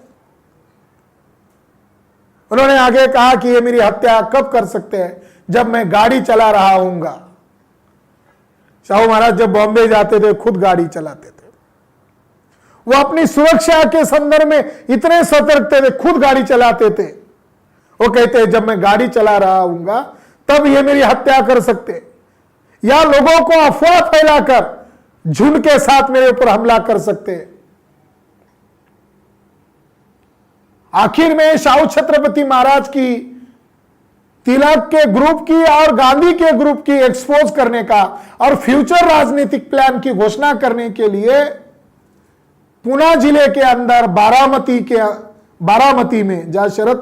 उन्होंने आगे कहा कि ये मेरी हत्या कब कर सकते हैं, जब मैं गाड़ी चला रहा हूंगा। शाहू महाराज जब बॉम्बे जाते थे खुद गाड़ी चलाते थे। वो अपनी सुरक्षा के संदर्भ में इतने सतर्क थे, खुद गाड़ी चलाते थे। वो कहते जब मैं गाड़ी चला रहा हूंगा तब ये मेरी हत्या कर सकते, या लोगों को अफवाह फैलाकर झुंड के साथ मेरे ऊपर हमला कर सकते। आखिर में शाहू छत्रपति महाराज की तिलक के ग्रुप की और गांधी के ग्रुप की एक्सपोज करने का और फ्यूचर राजनीतिक प्लान की घोषणा करने के लिए पुणे जिले के अंदर बारामती में जहां शरद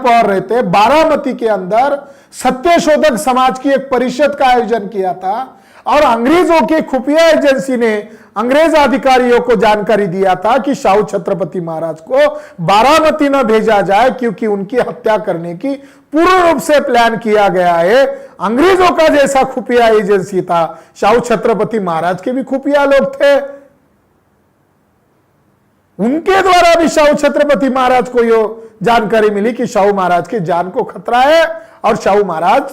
पवार रहते बारामती के अंदर सत्यशोधक समाज की एक परिषद का आयोजन किया था और अंग्रेजों की खुफिया एजेंसी ने अंग्रेज अधिकारियों को जानकारी दिया था कि शाहू छत्रपति महाराज को बारामती न भेजा जाए, क्योंकि उनकी हत्या करने की पूर्ण रूप से प्लान किया गया है। अंग्रेजों का जैसा खुफिया एजेंसी था, शाहू छत्रपति महाराज के भी खुफिया लोग थे। उनके द्वारा भी शाहू छत्रपति महाराज को यह जानकारी मिली कि शाहू महाराज के जान को खतरा है, और शाहू महाराज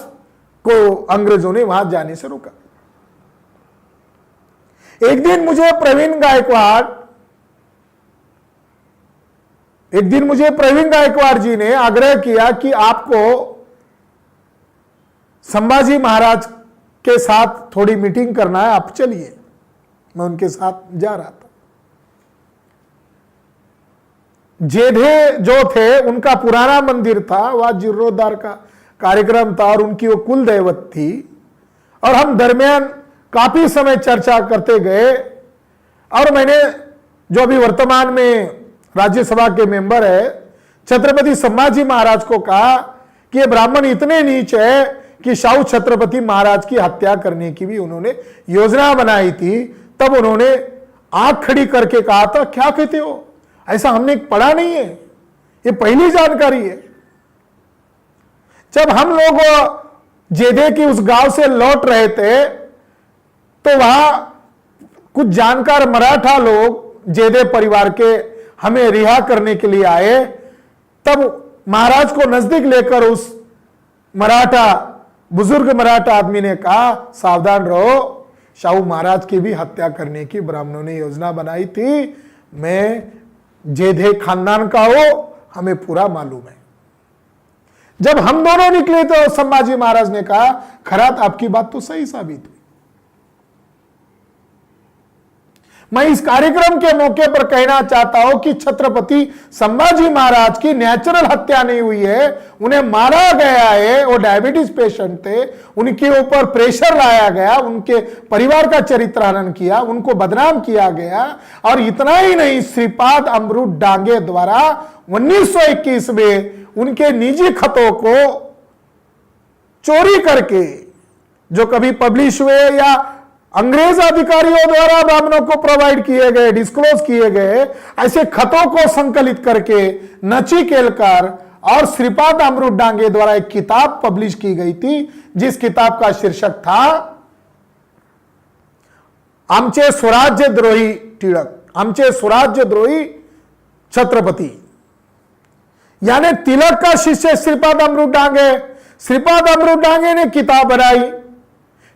को अंग्रेजों ने वहां जाने से रोका। एक दिन मुझे प्रवीण गायकवाड़ जी ने आग्रह किया कि आपको संभाजी महाराज के साथ थोड़ी मीटिंग करना है, आप चलिए। मैं उनके साथ जा रहा था। जेधे जो थे उनका पुराना मंदिर था, वह जीर्णोद्धार का कार्यक्रम था और उनकी वो कुल दैवत थी। और हम दरमियान काफी समय चर्चा करते गए, और मैंने जो अभी वर्तमान में राज्यसभा के मेंबर है छत्रपति संभाजी महाराज को कहा कि ये ब्राह्मण इतने नीच है कि शाहू छत्रपति महाराज की हत्या करने की भी उन्होंने योजना बनाई थी। तब उन्होंने आंख खड़ी करके कहा था, क्या कहते हो, ऐसा हमने पढ़ा नहीं है, ये पहली जानकारी है। जब हम लोग जेदे की उस गांव से लौट रहे थे तो वहां कुछ जानकार मराठा लोग जेदे परिवार के हमें रिहा करने के लिए आए। तब महाराज को नजदीक लेकर उस बुजुर्ग मराठा आदमी ने कहा, सावधान रहो, शाहू महाराज की भी हत्या करने की ब्राह्मणों ने योजना बनाई थी। मैं जेधे खानदान का हो, हमें पूरा मालूम है। जब हम दोनों निकले तो संभाजी महाराज ने कहा, खरात आपकी बात तो सही साबित हुई। मैं इस कार्यक्रम के मौके पर कहना चाहता हूं कि छत्रपति संभाजी महाराज की नेचुरल हत्या नहीं हुई है, उन्हें मारा गया है। वो डायबिटीज पेशेंट थे, उनके ऊपर प्रेशर लाया गया, उनके परिवार का चरित्रहनन किया, उनको बदनाम किया गया। और इतना ही नहीं, श्रीपाद अमृत डांगे द्वारा 1921 में उनके निजी खतों को चोरी करके, जो कभी पब्लिश हुए या अंग्रेज अधिकारियों द्वारा ब्राह्मणों को प्रोवाइड किए गए, डिस्क्लोज किए गए, ऐसे खतों को संकलित करके नचिकेलकर और श्रीपाद अमृत डांगे द्वारा एक किताब पब्लिश की गई थी, जिस किताब का शीर्षक था आमचे स्वराज्य द्रोही टिळक, आमचे स्वराज्य द्रोही छत्रपति। यानी तिलक का शिष्य श्रीपाद अमृत डांगे। श्रीपाद अमृत डांगे ने किताब बनाई,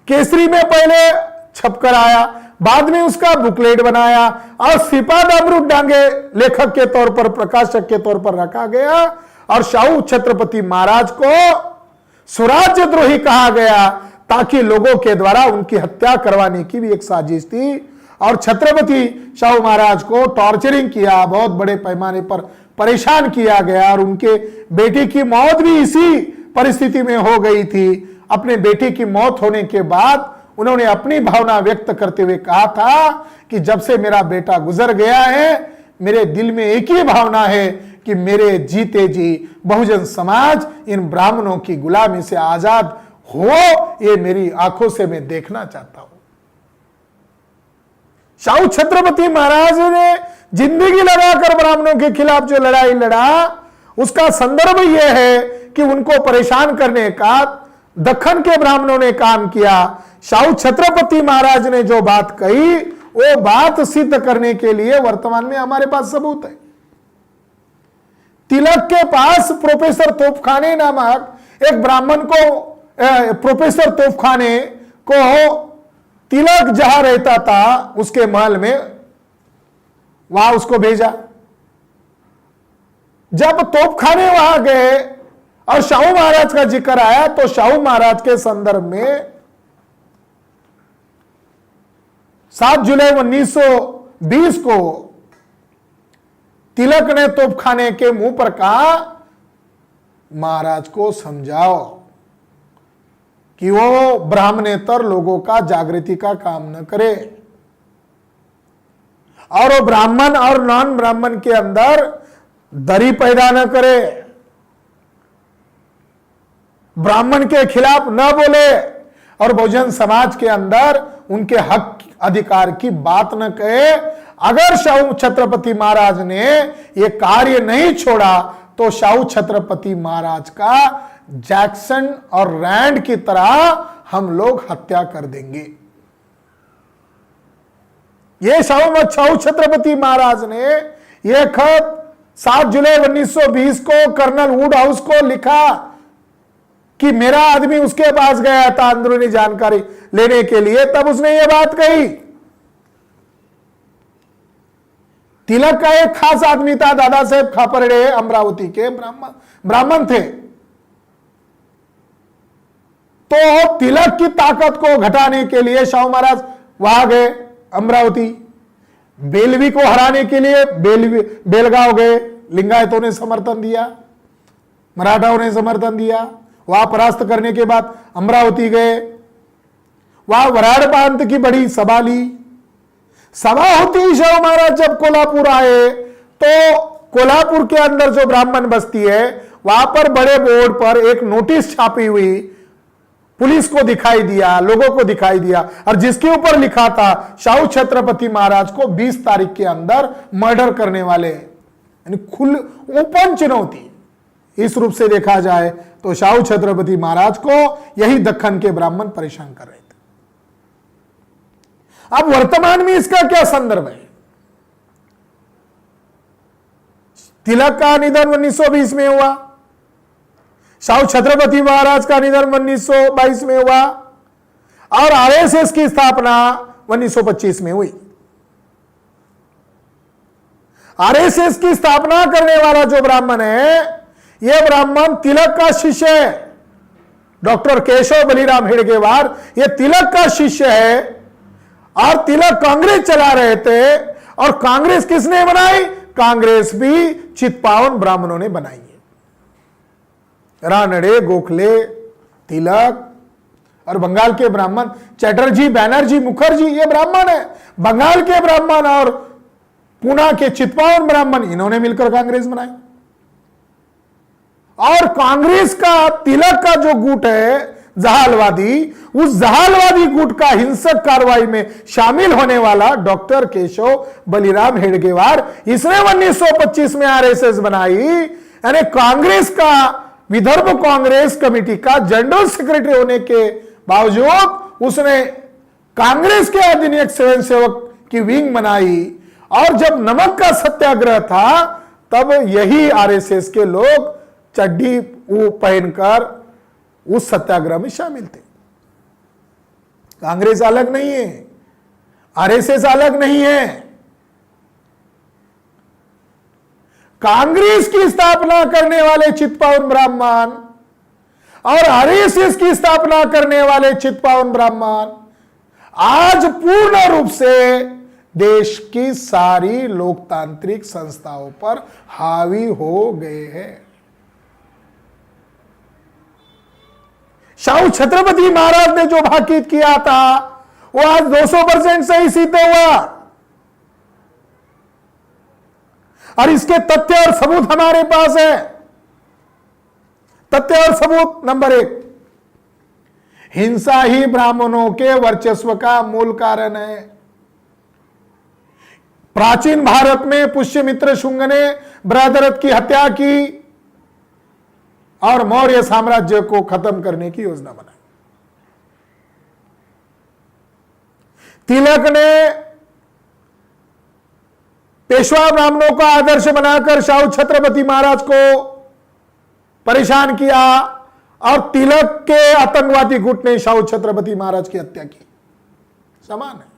केसरी में पहले छपकर आया, बाद में उसका बुकलेट बनाया, और श्रीपाद अमृत डांगे लेखक के तौर पर, प्रकाशक के तौर पर रखा गया। और शाहू छत्रपति महाराज को स्वराज्य द्रोही कहा गया, ताकि लोगों के द्वारा उनकी हत्या करवाने की भी एक साजिश थी। और छत्रपति शाहू महाराज को टॉर्चरिंग किया, बहुत बड़े पैमाने पर परेशान किया गया, और उनके बेटी की मौत भी इसी परिस्थिति में हो गई थी। अपने बेटी की मौत होने के बाद उन्होंने अपनी भावना व्यक्त करते हुए कहा था कि जब से मेरा बेटा गुजर गया है, मेरे दिल में एक ही भावना है कि मेरे जीते जी बहुजन समाज इन ब्राह्मणों की गुलामी से आजाद हो, ये मेरी आंखों से मैं देखना चाहता हूं। शाहू छत्रपति महाराज ने जिंदगी लगाकर ब्राह्मणों के खिलाफ जो लड़ाई लड़ा, उसका संदर्भ यह है कि उनको परेशान करने का दक्खन के ब्राह्मणों ने काम किया। शाहू छत्रपति महाराज ने जो बात कही, वो बात सिद्ध करने के लिए वर्तमान में हमारे पास सबूत है। तिलक के पास प्रोफेसर तोपखाने नामक एक ब्राह्मण को, प्रोफेसर तोपखाने को तिलक जहां रहता था उसके महल में, वहां उसको भेजा। जब तोपखाने वहां गए और शाहू महाराज का जिक्र आया, तो शाहू महाराज के संदर्भ में 7 जुलाई 1920 को तिलक ने तोपखाने के मुंह पर कहा, महाराज को समझाओ कि वो ब्राह्मणेतर लोगों का जागृति का काम न करे, और वो ब्राह्मण और नॉन ब्राह्मण के अंदर दरी पैदा न करे, ब्राह्मण के खिलाफ न बोले, और बहुजन समाज के अंदर उनके हक अधिकार की बात न कहे। अगर शाहू छत्रपति महाराज ने यह कार्य नहीं छोड़ा तो शाहू छत्रपति महाराज का जैक्सन और रैंड की तरह हम लोग हत्या कर देंगे। ये शाहू छत्रपति महाराज ने यह खत 7 जुलाई 1920 को कर्नल वुड हाउस को लिखा कि मेरा आदमी उसके पास गया था अंदरूनी जानकारी लेने के लिए, तब उसने यह बात कही। तिलक का एक खास आदमी था, दादा साहेब खापर्डे, अमरावती के ब्राह्मण थे। तो तिलक की ताकत को घटाने के लिए शाहू महाराज वहां गए अमरावती। बेलवी को हराने के लिए बेलगांव गए, लिंगायतों ने समर्थन दिया, मराठाओं ने समर्थन दिया। वहां परास्त करने के बाद अमरावती गए, वहां वराड़ प्रांत की बड़ी सभा ली। सभा होती ही शाहू महाराज जब कोल्हापुर आए तो कोल्हापुर के अंदर जो ब्राह्मण बस्ती है वहां पर बड़े बोर्ड पर एक नोटिस छापी हुई, पुलिस को दिखाई दिया, लोगों को दिखाई दिया, और जिसके ऊपर लिखा था शाहू छत्रपति महाराज को 20 तारीख के अंदर मर्डर करने वाले, यानी खुल ओपन चुनौती। इस रूप से देखा जाए तो शाहू छत्रपति महाराज को यही दक्कन के ब्राह्मण परेशान कर रहे थे। अब वर्तमान में इसका क्या संदर्भ है? तिलक का निधन 1920 में हुआ, शाहू छत्रपति महाराज का निधन 1922 में हुआ, और आरएसएस की स्थापना 1925 में हुई। आरएसएस की स्थापना करने वाला जो ब्राह्मण है, यह ब्राह्मण तिलक का शिष्य है। डॉक्टर केशव बलिराम हेडगेवार यह तिलक का शिष्य है, और तिलक कांग्रेस चला रहे थे। और कांग्रेस किसने बनाई? कांग्रेस भी चित्पावन ब्राह्मणों ने बनाई है। रानड़े, गोखले, तिलक और बंगाल के ब्राह्मण चैटर्जी, बैनर्जी, मुखर्जी, ये ब्राह्मण है। बंगाल के ब्राह्मण और पूना के चित्पावन ब्राह्मण, इन्होंने मिलकर कांग्रेस बनाई। और कांग्रेस का तिलक का जो गुट है जहालवादी, उस जहालवादी गुट का हिंसक कार्रवाई में शामिल होने वाला डॉक्टर केशव बलिराम हेडगेवार, इसने 1925 में आरएसएस बनाई। यानी कांग्रेस का, विदर्भ कांग्रेस कमेटी का जनरल सेक्रेटरी होने के बावजूद उसने कांग्रेस के अधिनियम स्वयंसेवक की विंग बनाई। और जब नमक का सत्याग्रह था तब यही आरएसएस के लोग चड्डी पहनकर उस सत्याग्रह में शामिल थे। कांग्रेस अलग नहीं है, आरएसएस अलग नहीं है। कांग्रेस की स्थापना करने वाले चित्पावन ब्राह्मण और आरएसएस की स्थापना करने वाले चित्पावन ब्राह्मण आज पूर्ण रूप से देश की सारी लोकतांत्रिक संस्थाओं पर हावी हो गए हैं। शाहू छत्रपति महाराज ने जो भाकित किया था वो आज 200% सही सिद्ध हुआ, और इसके तथ्य और सबूत हमारे पास है। तथ्य और सबूत नंबर 1, हिंसा ही ब्राह्मणों के वर्चस्व का मूल कारण है। प्राचीन भारत में पुष्यमित्र शुंग ने बृहद्रथ की हत्या की और मौर्य साम्राज्य को खत्म करने की योजना बनाई। तिलक ने पेशवा ब्राह्मणों का आदर्श बनाकर शाहू छत्रपति महाराज को परेशान किया, और तिलक के आतंकवादी गुट ने शाहू छत्रपति महाराज की हत्या की। समान है।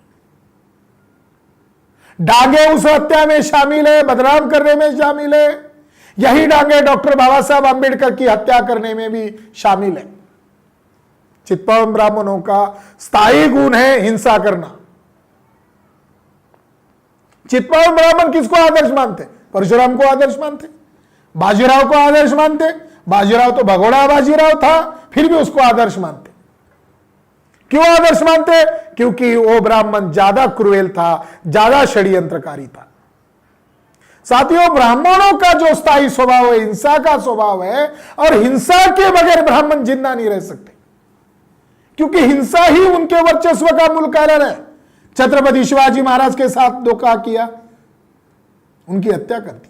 डांगे उस हत्या में शामिल है, बदनाम करने में शामिल है। यही डांगे डॉक्टर बाबा साहब आंबेडकर की हत्या करने में भी शामिल है। चित्पावन ब्राह्मणों का स्थायी गुण है हिंसा करना। चित्पावन ब्राह्मण किसको आदर्श मानते? परशुराम को आदर्श मानते, बाजीराव को आदर्श मानते। बाजीराव तो भगोड़ा बाजीराव था, फिर भी उसको आदर्श मानते। क्यों आदर्श मानते? क्योंकि वो ब्राह्मण ज्यादा क्रूएल था, ज्यादा षड्यंत्रकारी था। साथियों, ब्राह्मणों का जो स्थायी स्वभाव है हिंसा का स्वभाव है, और हिंसा के बगैर ब्राह्मण जिंदा नहीं रह सकते। क्योंकि हिंसा ही उनके वर्चस्व का मूल कारण है। छत्रपति शिवाजी महाराज के साथ धोखा किया, उनकी हत्या कर दी।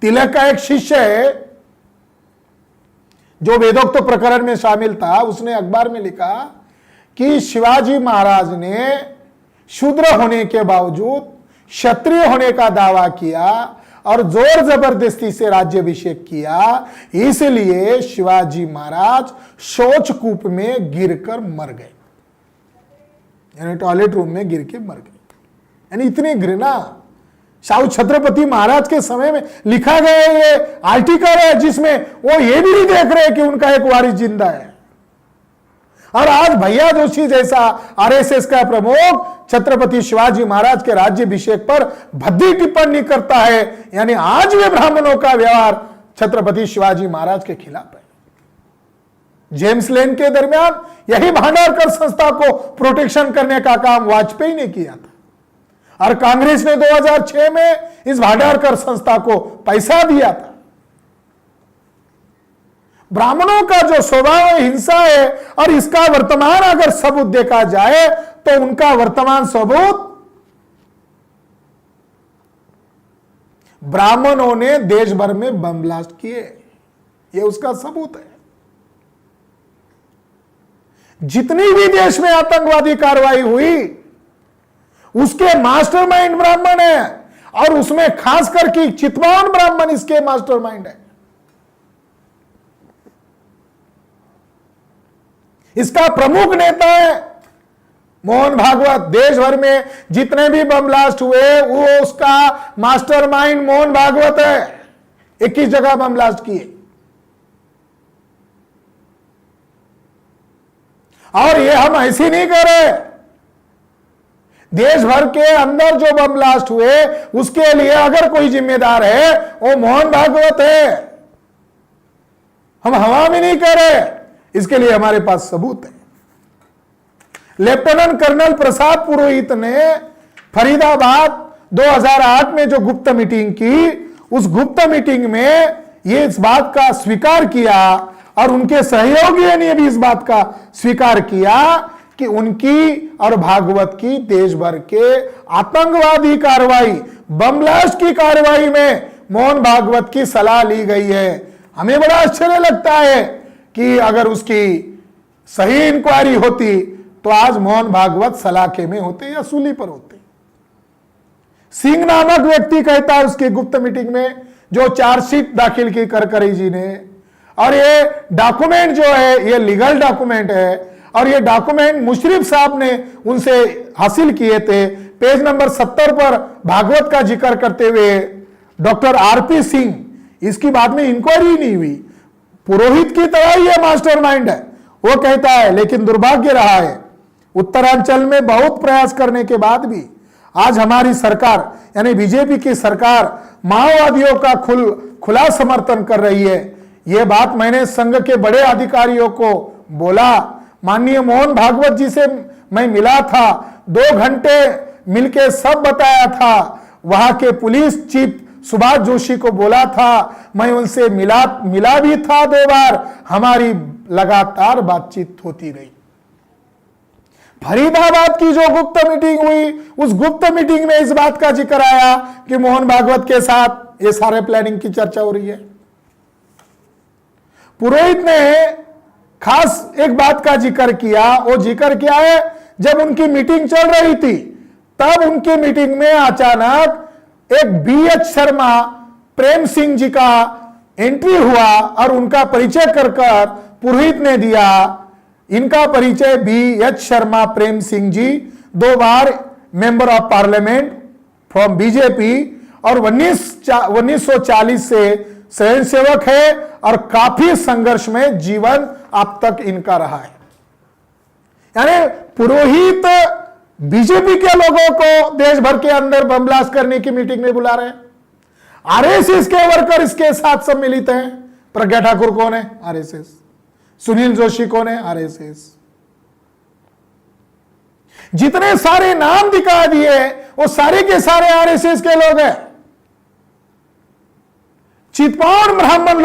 तिलक का एक शिष्य है जो वेदोक्त प्रकरण में शामिल था, उसने अखबार में लिखा कि शिवाजी महाराज ने शूद्र होने के बावजूद क्षत्रिय होने का दावा किया और जोर जबरदस्ती से राज्याभिषेक किया, इसलिए शिवाजी महाराज शौचकूप में गिरकर मर गए, यानी टॉयलेट रूम में गिर के मर गए। यानी इतनी घृणा शाहू छत्रपति महाराज के समय में लिखा गया ये आर्टिकल है, जिसमें वो ये भी नहीं देख रहे कि उनका एक वारिस जिंदा है। और आज भैया जोशी जैसा आरएसएस का प्रमुख छत्रपति शिवाजी महाराज के राज्याभिषेक पर भद्दी टिप्पणी करता है, यानी आज भी ब्राह्मणों का व्यवहार छत्रपति शिवाजी महाराज के खिलाफ है। जेम्स लेन के दरमियान यही भांडारकर संस्था को प्रोटेक्शन करने का काम वाजपेयी ने किया था, और कांग्रेस ने 2006 में इस भांडारकर संस्था को पैसा दिया था। ब्राह्मणों का जो स्वभाव है हिंसा है, और इसका वर्तमान अगर सबूत देखा जाए तो उनका वर्तमान सबूत ब्राह्मणों ने देश भर में बम ब्लास्ट किए, यह उसका सबूत है। जितनी भी देश में आतंकवादी कार्रवाई हुई उसके मास्टरमाइंड ब्राह्मण है, और उसमें खास करके चितवान ब्राह्मण इसके मास्टरमाइंड है। इसका प्रमुख नेता है मोहन भागवत। देश भर में जितने भी बम ब्लास्ट हुए वो उसका मास्टरमाइंड मोहन भागवत है। 21 जगह बम ब्लास्ट किए, और ये हम ऐसे नहीं कर रहे। देश भर के अंदर जो बम ब्लास्ट हुए उसके लिए अगर कोई जिम्मेदार है वो मोहन भागवत है। हम हवा में नहीं कर रहे, इसके लिए हमारे पास सबूत है। लेफ्टिनेंट कर्नल प्रसाद पुरोहित ने फरीदाबाद 2008 में जो गुप्त मीटिंग की, उस गुप्त मीटिंग में ये इस बात का स्वीकार किया, और उनके सहयोगियों ने भी इस बात का स्वीकार किया कि उनकी और भागवत की देश भर के आतंकवादी कार्रवाई, बम ब्लास्ट की कार्रवाई में मोहन भागवत की सलाह ली गई है। हमें बड़ा आश्चर्य लगता है कि अगर उसकी सही इंक्वायरी होती तो आज मोहन भागवत सलाखे में होते या सूली पर होते। सिंह नामक व्यक्ति कहता है उसकी गुप्त मीटिंग में जो चार्जशीट दाखिल की करकरी जी ने, और ये डॉक्यूमेंट जो है ये लीगल डॉक्यूमेंट है, और ये डॉक्यूमेंट मुशर्रफ साहब ने उनसे हासिल किए थे। पेज नंबर 70 पर भागवत का जिक्र करते हुए डॉक्टर आरपी सिंह, इसकी बाद में इंक्वायरी नहीं हुई, पुरोहित की तरह ही ये मास्टरमाइंड है, वो कहता है। लेकिन दुर्भाग्य रहा है उत्तरांचल में बहुत प्रयास करने के बाद भी आज हमारी सरकार यानी बीजेपी की सरकार माओवादियों का खुला समर्थन कर रही है। यह बात मैंने संघ के बड़े अधिकारियों को बोला। माननीय मोहन भागवत जी से मैं मिला था, 2 घंटे मिलके सब बताया था। वहां के पुलिस चीफ सुभाष जोशी को बोला था, मैं उनसे मिला भी था 2 बार। हमारी लगातार बातचीत होती रही। फरीदाबाद की जो गुप्त मीटिंग हुई, उस गुप्त मीटिंग में इस बात का जिक्र आया कि मोहन भागवत के साथ ये सारे प्लानिंग की चर्चा हो रही है। पुरोहित ने खास एक बात का जिक्र किया। वो जिक्र क्या है, जब उनकी मीटिंग चल रही थी तब उनकी मीटिंग में अचानक एक BH शर्मा प्रेम सिंह जी का एंट्री हुआ और उनका परिचय कर पुरोहित ने दिया। इनका परिचय BH शर्मा प्रेम सिंह जी 2 बार member of parliament from BJP और 1940 से स्वयंसेवक है और काफी संघर्ष में जीवन अब तक इनका रहा है। यानी पुरोहित बीजेपी के लोगों को देश भर के अंदर बम ब्लास्ट करने की मीटिंग में बुला रहे हैं। आरएसएस के वर्कर इसके साथ सम्मिलित हैं। प्रज्ञा ठाकुर कौन है? आरएसएस। सुनील जोशी कौन है? आरएसएस। जितने सारे नाम दिखा दिए वो सारे के सारे आरएसएस के लोग हैं। चितपावन ब्राह्मण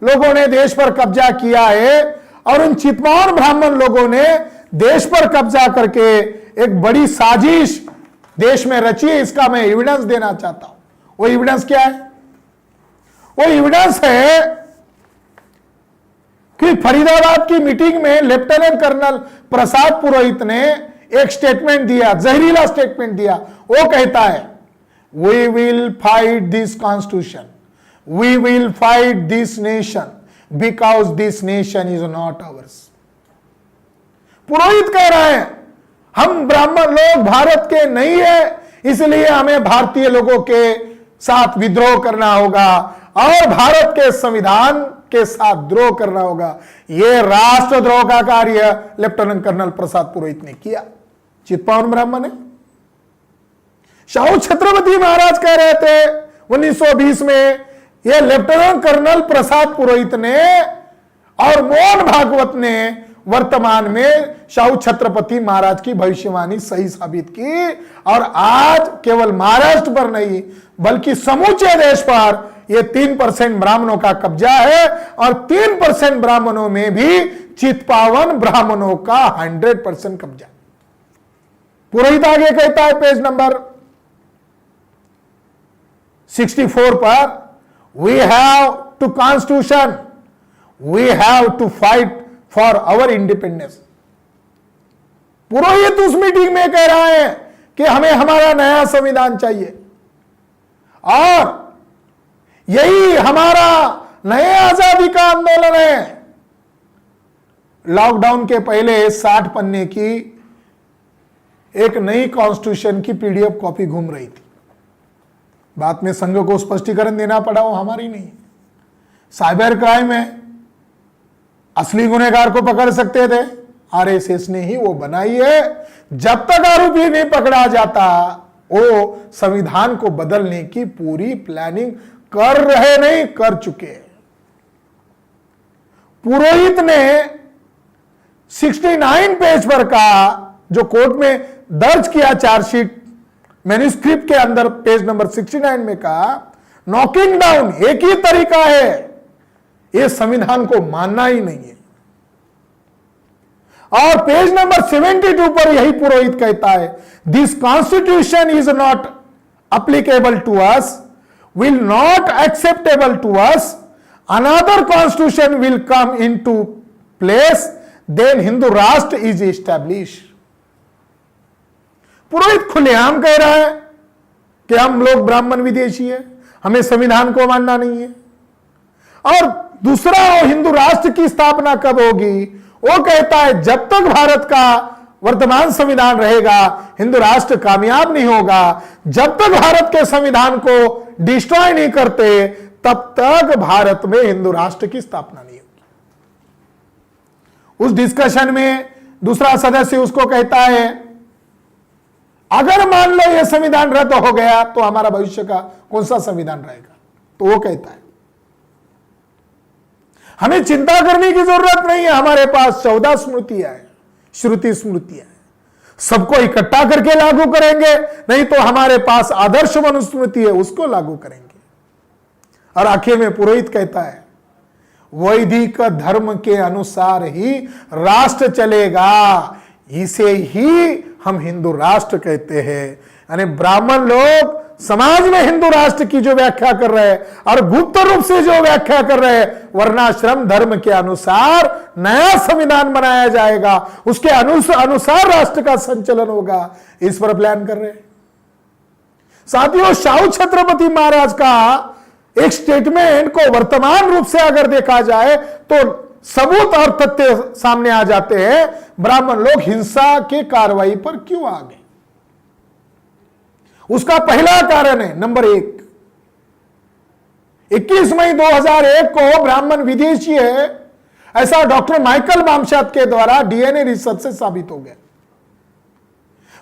लोगों ने देश पर कब्जा किया है और उन चितमौन ब्राह्मण लोगों ने देश पर कब्जा करके एक बड़ी साजिश देश में रची है। इसका मैं एविडेंस देना चाहता हूं। वो एविडेंस क्या है? वो एविडेंस है कि फरीदाबाद की मीटिंग में लेफ्टिनेंट कर्नल प्रसाद पुरोहित ने एक स्टेटमेंट दिया, जहरीला स्टेटमेंट दिया। वो कहता है, we will fight this constitution, we will fight this nation because this nation is not ours. Purohit कह रहे हैं हम ब्राह्मण लोग भारत के नहीं है, इसलिए हमें भारतीय लोगों के साथ विद्रोह करना होगा और भारत के संविधान के साथ द्रोह करना होगा। यह राष्ट्रद्रोह का कार्य लेफ्टिनेंट कर्नल प्रसाद पुरोहित ने किया। चितपावन ब्राह्मण है। शाहू छत्रपति महाराज कह रहे थे 1920 में, यह लेफ्टिनेंट कर्नल प्रसाद पुरोहित ने और मोहन भागवत ने वर्तमान में शाहू छत्रपति महाराज की भविष्यवाणी सही साबित की। और आज केवल महाराष्ट्र पर नहीं बल्कि समूचे देश पर यह 3% ब्राह्मणों का कब्जा है और 3% ब्राह्मणों में भी चितपावन ब्राह्मणों का 100% कब्जा। पुरोहित आगे कहता है पेज नंबर 64 पर, we have to constitution, we have to fight for our independence. Purohit उस मीटिंग में कह रहा है कि हमें हमारा नया संविधान चाहिए और यही हमारा नए आजादी का आंदोलन है। लॉकडाउन के पहले 60 पन्ने की एक नई कॉन्स्टिट्यूशन की पीडीएफ कॉपी घूम रही थी। बाद में संघ को स्पष्टीकरण देना पड़ा, वो हमारी नहीं। साइबर क्राइम है, असली गुनहगार को पकड़ सकते थे, आरएसएस ने ही वो बनाई है। जब तक आरोपी नहीं पकड़ा जाता वो संविधान को बदलने की पूरी प्लानिंग कर रहे, नहीं कर चुके। पुरोहित ने 69 पेज पर का जो कोर्ट में दर्ज किया चार्जशीट मैन्यूस्क्रिप्ट के अंदर पेज नंबर 69 में कहा, नॉकिंग डाउन एक ही तरीका है, यह संविधान को मानना ही नहीं है। और पेज नंबर 72 पर यही पुरोहित कहता है, this constitution is not applicable to us, will not acceptable to us, another constitution will come into place, then Hindu राष्ट्र is established। पुरोहित खुलेआम कह रहा है कि हम लोग ब्राह्मण विदेशी है, हमें संविधान को मानना नहीं है। और दूसरा, वो हिंदू राष्ट्र की स्थापना कब होगी? वो कहता है जब तक भारत का वर्तमान संविधान रहेगा हिंदू राष्ट्र कामयाब नहीं होगा। जब तक भारत के संविधान को डिस्ट्रॉय नहीं करते तब तक भारत में हिंदू राष्ट्र की स्थापना नहीं होगी। उस डिस्कशन में दूसरा सदस्य उसको कहता है, अगर मान लो यह संविधान रद्द हो गया तो हमारा भविष्य का कौन सा संविधान रहेगा? तो वो कहता है हमें चिंता करने की जरूरत नहीं है, हमारे पास 14 स्मृतियां है, श्रुति स्मृतियां है, सबको इकट्ठा करके लागू करेंगे, नहीं तो हमारे पास आदर्श मनुस्मृति है, उसको लागू करेंगे। और आखिर में पुरोहित कहता है वैदिक धर्म के अनुसार ही राष्ट्र चलेगा, इसे ही हम हिंदू राष्ट्र कहते हैं। यानी ब्राह्मण लोग समाज में हिंदू राष्ट्र की जो व्याख्या कर रहे हैं और गुप्त रूप से जो व्याख्या कर रहे हैं, वर्णाश्रम धर्म के अनुसार नया संविधान बनाया जाएगा, उसके अनुसार राष्ट्र का संचालन होगा, इस पर प्लान कर रहे हैं। साथियों, शाहू छत्रपति महाराज का एक स्टेटमेंट को वर्तमान रूप से अगर देखा जाए तो सबूत और तथ्य सामने आ जाते हैं। ब्राह्मण लोग हिंसा के कार्रवाई पर क्यों आ गए? उसका पहला कारण है, नंबर 1, 21 मई 2001 को ब्राह्मण विदेशी है ऐसा डॉक्टर माइकल बामशात के द्वारा डीएनए रिसर्च से साबित हो गया।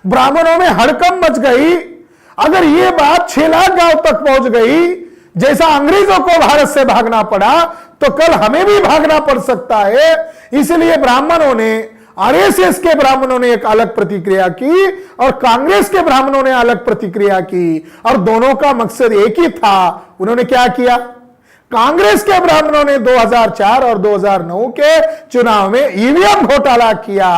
ब्राह्मणों में हड़कंप मच गई। अगर यह बात 6 लाख गांव तक पहुंच गई, जैसा अंग्रेजों को भारत से भागना पड़ा, तो कल हमें भी भागना पड़ सकता है। इसलिए ब्राह्मणों ने, आरएसएस के ब्राह्मणों ने एक अलग प्रतिक्रिया की और कांग्रेस के ब्राह्मणों ने अलग प्रतिक्रिया की, और दोनों का मकसद एक ही था। उन्होंने क्या किया? कांग्रेस के ब्राह्मणों ने 2004 और 2009 के चुनाव में ईवीएम घोटाला किया।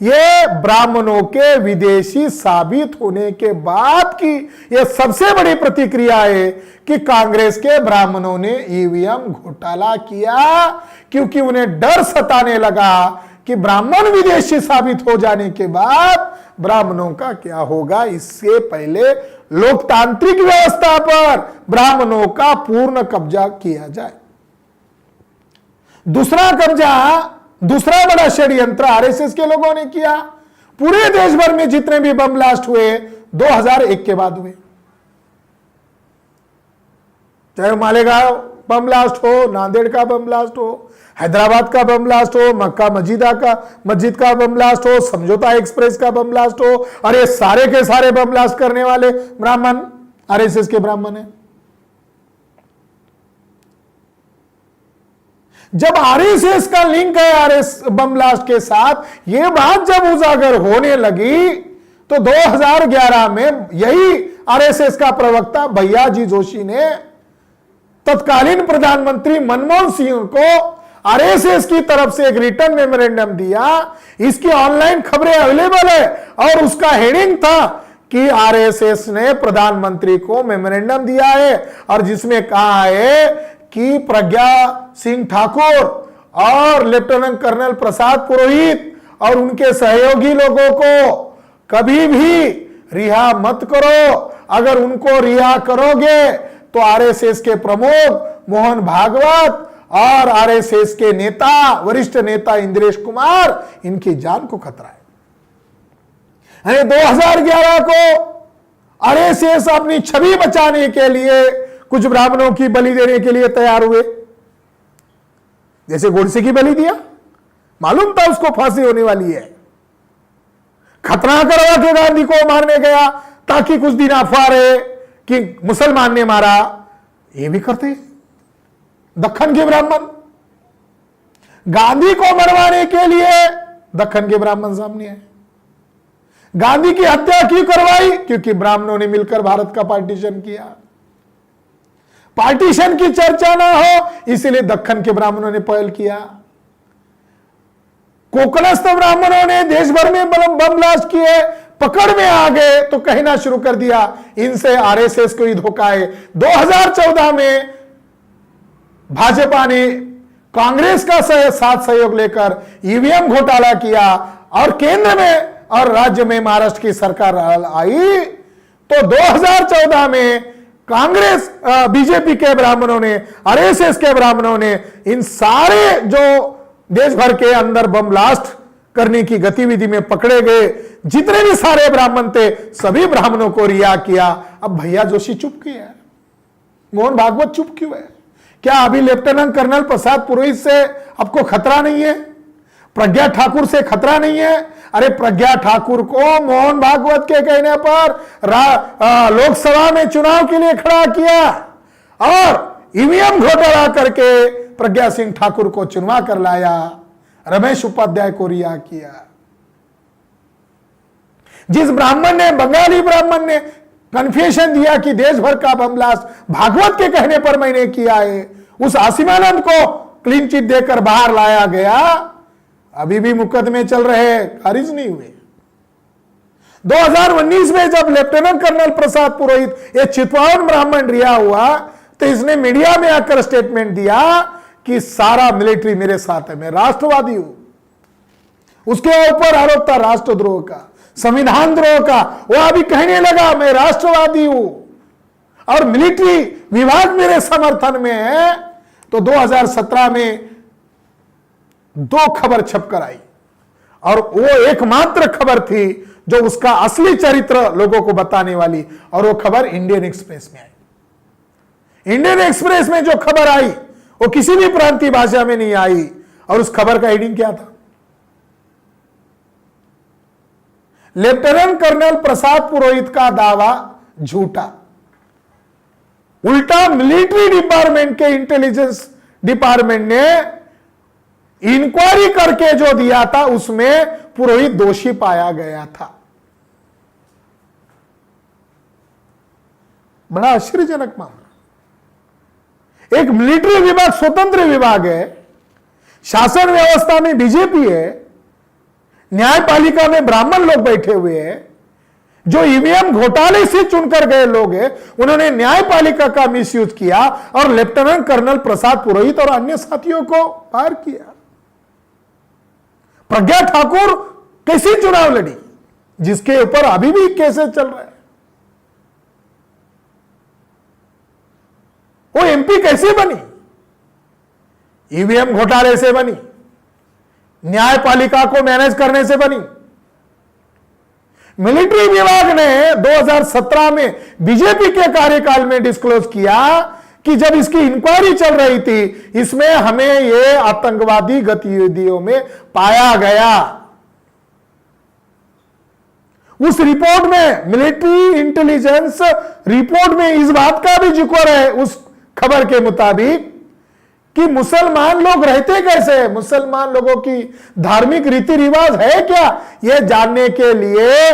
यह ब्राह्मणों के विदेशी साबित होने के बाद की यह सबसे बड़ी प्रतिक्रिया है कि कांग्रेस के ब्राह्मणों ने ईवीएम घोटाला किया, क्योंकि उन्हें डर सताने लगा कि ब्राह्मण विदेशी साबित हो जाने के बाद ब्राह्मणों का क्या होगा। इससे पहले लोकतांत्रिक व्यवस्था पर ब्राह्मणों का पूर्ण कब्जा किया जाए। दूसरा कब्जा, दूसरा बड़ा षड्यंत्र आरएसएस के लोगों ने किया। पूरे देश भर में जितने भी बम ब्लास्ट हुए 2001 के बाद हुए, चाहे मालेगांव बम ब्लास्ट हो, नांदेड़ का बम ब्लास्ट हो, हैदराबाद का बम ब्लास्ट हो, मक्का मस्जिद का बम ब्लास्ट हो, समझौता एक्सप्रेस का बम ब्लास्ट हो, और ये सारे के सारे बम ब्लास्ट करने वाले ब्राह्मण आरएसएस के ब्राह्मण हैं। जब आरएसएस का लिंक है आरएस बम ब्लास्ट के साथ, यह बात जब उजागर होने लगी तो 2011 में यही आरएसएस का प्रवक्ता भैयाजी जोशी ने तत्कालीन प्रधानमंत्री मनमोहन सिंह को आरएसएस की तरफ से एक रिटर्न मेमोरेंडम दिया। इसकी ऑनलाइन खबरें अवेलेबल है और उसका हेडिंग था कि आरएसएस ने प्रधानमंत्री को मेमोरेंडम दिया है, और जिसमें कहा है कि प्रज्ञा सिंह ठाकुर और लेफ्टिनेंट कर्नल प्रसाद पुरोहित और उनके सहयोगी लोगों को कभी भी रिहा मत करो। अगर उनको रिहा करोगे तो आरएसएस के प्रमुख मोहन भागवत और आरएसएस के नेता, वरिष्ठ नेता इंद्रेश कुमार, इनकी जान को खतरा है। 2011 को आरएसएस अपनी छवि बचाने के लिए कुछ ब्राह्मणों की बलि देने के लिए तैयार हुए। जैसे गोडसे की बलि दिया, मालूम था उसको फांसी होने वाली है, खतरा करवा के गांधी को मारने गया ताकि कुछ दिन अफवाह रहे कि मुसलमान ने मारा। ये भी करते दक्खन के ब्राह्मण। गांधी को मरवाने के लिए दक्खन के ब्राह्मण सामने आए। गांधी की हत्या क्यों करवाई? क्योंकि ब्राह्मणों ने मिलकर भारत का पार्टीशन किया। पार्टीशन की चर्चा ना हो इसलिए दक्खन के ब्राह्मणों ने पहल किया। कोकणस्थ ब्राह्मणों ने देश भर में बम ब्लास्ट किए, पकड़ में आ गए तो कहना शुरू कर दिया इनसे आरएसएस को ही धोखा है। 2014 में भाजपा ने कांग्रेस का साथ सहयोग लेकर ईवीएम घोटाला किया और केंद्र में और राज्य में महाराष्ट्र की सरकार आई तो 2014 में कांग्रेस बीजेपी के ब्राह्मणों ने, आरएसएस के ब्राह्मणों ने इन सारे जो देश भर के अंदर बम ब्लास्ट करने की गतिविधि में पकड़े गए जितने भी सारे ब्राह्मण थे सभी ब्राह्मणों को रिहा किया। अब भैया जोशी चुप क्यों है? मोहन भागवत चुप क्यों है? क्या अभी लेफ्टिनेंट कर्नल प्रसाद पुरोहित से आपको खतरा नहीं है? प्रज्ञा ठाकुर से खतरा नहीं है? अरे प्रज्ञा ठाकुर को मोहन भागवत के कहने पर लोकसभा में चुनाव के लिए खड़ा किया और ईवीएम घोटाला करके प्रज्ञा सिंह ठाकुर को चुनवा कर लाया, रमेश उपाध्याय को रिहा किया। जिस ब्राह्मण ने, बंगाली ब्राह्मण ने कन्फेशन दिया कि देश भर का बम ब्लास्ट भागवत के कहने पर मैंने किया है, उस आसिमानंद को क्लीन चिट देकर बाहर लाया गया। अभी भी मुकदमे चल रहे, खारिज नहीं हुए। 2019 में जब लेफ्टिनेंट कर्नल प्रसाद पुरोहित एक चितवावन ब्राह्मण रिहा हुआ तो इसने मीडिया में आकर स्टेटमेंट दिया कि सारा मिलिट्री मेरे साथ है, मैं राष्ट्रवादी हूं। उसके ऊपर आरोप था राष्ट्रद्रोह का, संविधान द्रोह का। वो अभी कहने लगा मैं राष्ट्रवादी हूं और मिलिट्री विभाग मेरे समर्थन में है। तो 2017 में 2 खबर छपकर आई और वो एकमात्र खबर थी जो उसका असली चरित्र लोगों को बताने वाली, और वो खबर इंडियन एक्सप्रेस में आई। इंडियन एक्सप्रेस में जो खबर आई वो किसी भी प्रांतीय भाषा में नहीं आई, और उस खबर का हेडिंग क्या था? लेफ्टिनेंट कर्नल प्रसाद पुरोहित का दावा झूठा। उल्टा मिलिट्री डिपार्टमेंट के इंटेलिजेंस डिपार्टमेंट ने इंक्वायरी करके जो दिया था उसमें पुरोहित दोषी पाया गया था। बड़ा आश्चर्यजनक मामला। एक मिलिट्री विभाग स्वतंत्र विभाग है, शासन व्यवस्था में बीजेपी है, न्यायपालिका में ब्राह्मण लोग बैठे हुए हैं, जो ईवीएम घोटाले से चुनकर गए लोग हैं, उन्होंने न्यायपालिका का मिसयूज किया और लेफ्टिनेंट कर्नल प्रसाद पुरोहित और अन्य साथियों को फायर किया। प्रज्ञा ठाकुर कैसे चुनाव लड़ी, जिसके ऊपर अभी भी केसेस चल रहे हैं? वो एमपी कैसे बनी? ईवीएम घोटाले से बनी, न्यायपालिका को मैनेज करने से बनी। मिलिट्री विभाग ने 2017 में बीजेपी के कार्यकाल में डिस्क्लोज किया कि जब इसकी इंक्वायरी चल रही थी, इसमें हमें यह आतंकवादी गतिविधियों में पाया गया। उस रिपोर्ट में, मिलिट्री इंटेलिजेंस रिपोर्ट में इस बात का भी जिक्र है, उस खबर के मुताबिक, कि मुसलमान लोग रहते कैसे, मुसलमान लोगों की धार्मिक रीति रिवाज है क्या, यह जानने के लिए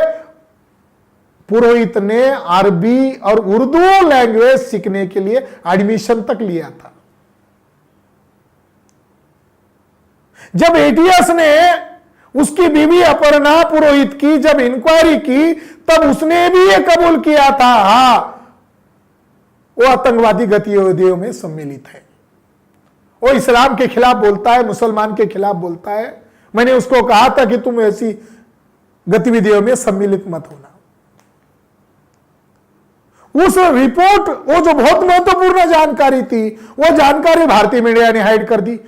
पुरोहित ने अरबी और उर्दू लैंग्वेज सीखने के लिए एडमिशन तक लिया था। जब एटीएस ने उसकी बीवी अपर्णा पुरोहित की जब इंक्वायरी की, तब उसने भी यह कबूल किया था, हां वो आतंकवादी गतिविधियों में सम्मिलित है, वो इस्लाम के खिलाफ बोलता है, मुसलमान के खिलाफ बोलता है। मैंने उसको कहा था कि तुम ऐसी गतिविधियों में सम्मिलित मत होना। उस रिपोर्ट, वो जो बहुत महत्वपूर्ण जानकारी थी, वो जानकारी भारतीय मीडिया ने हाइड कर दी।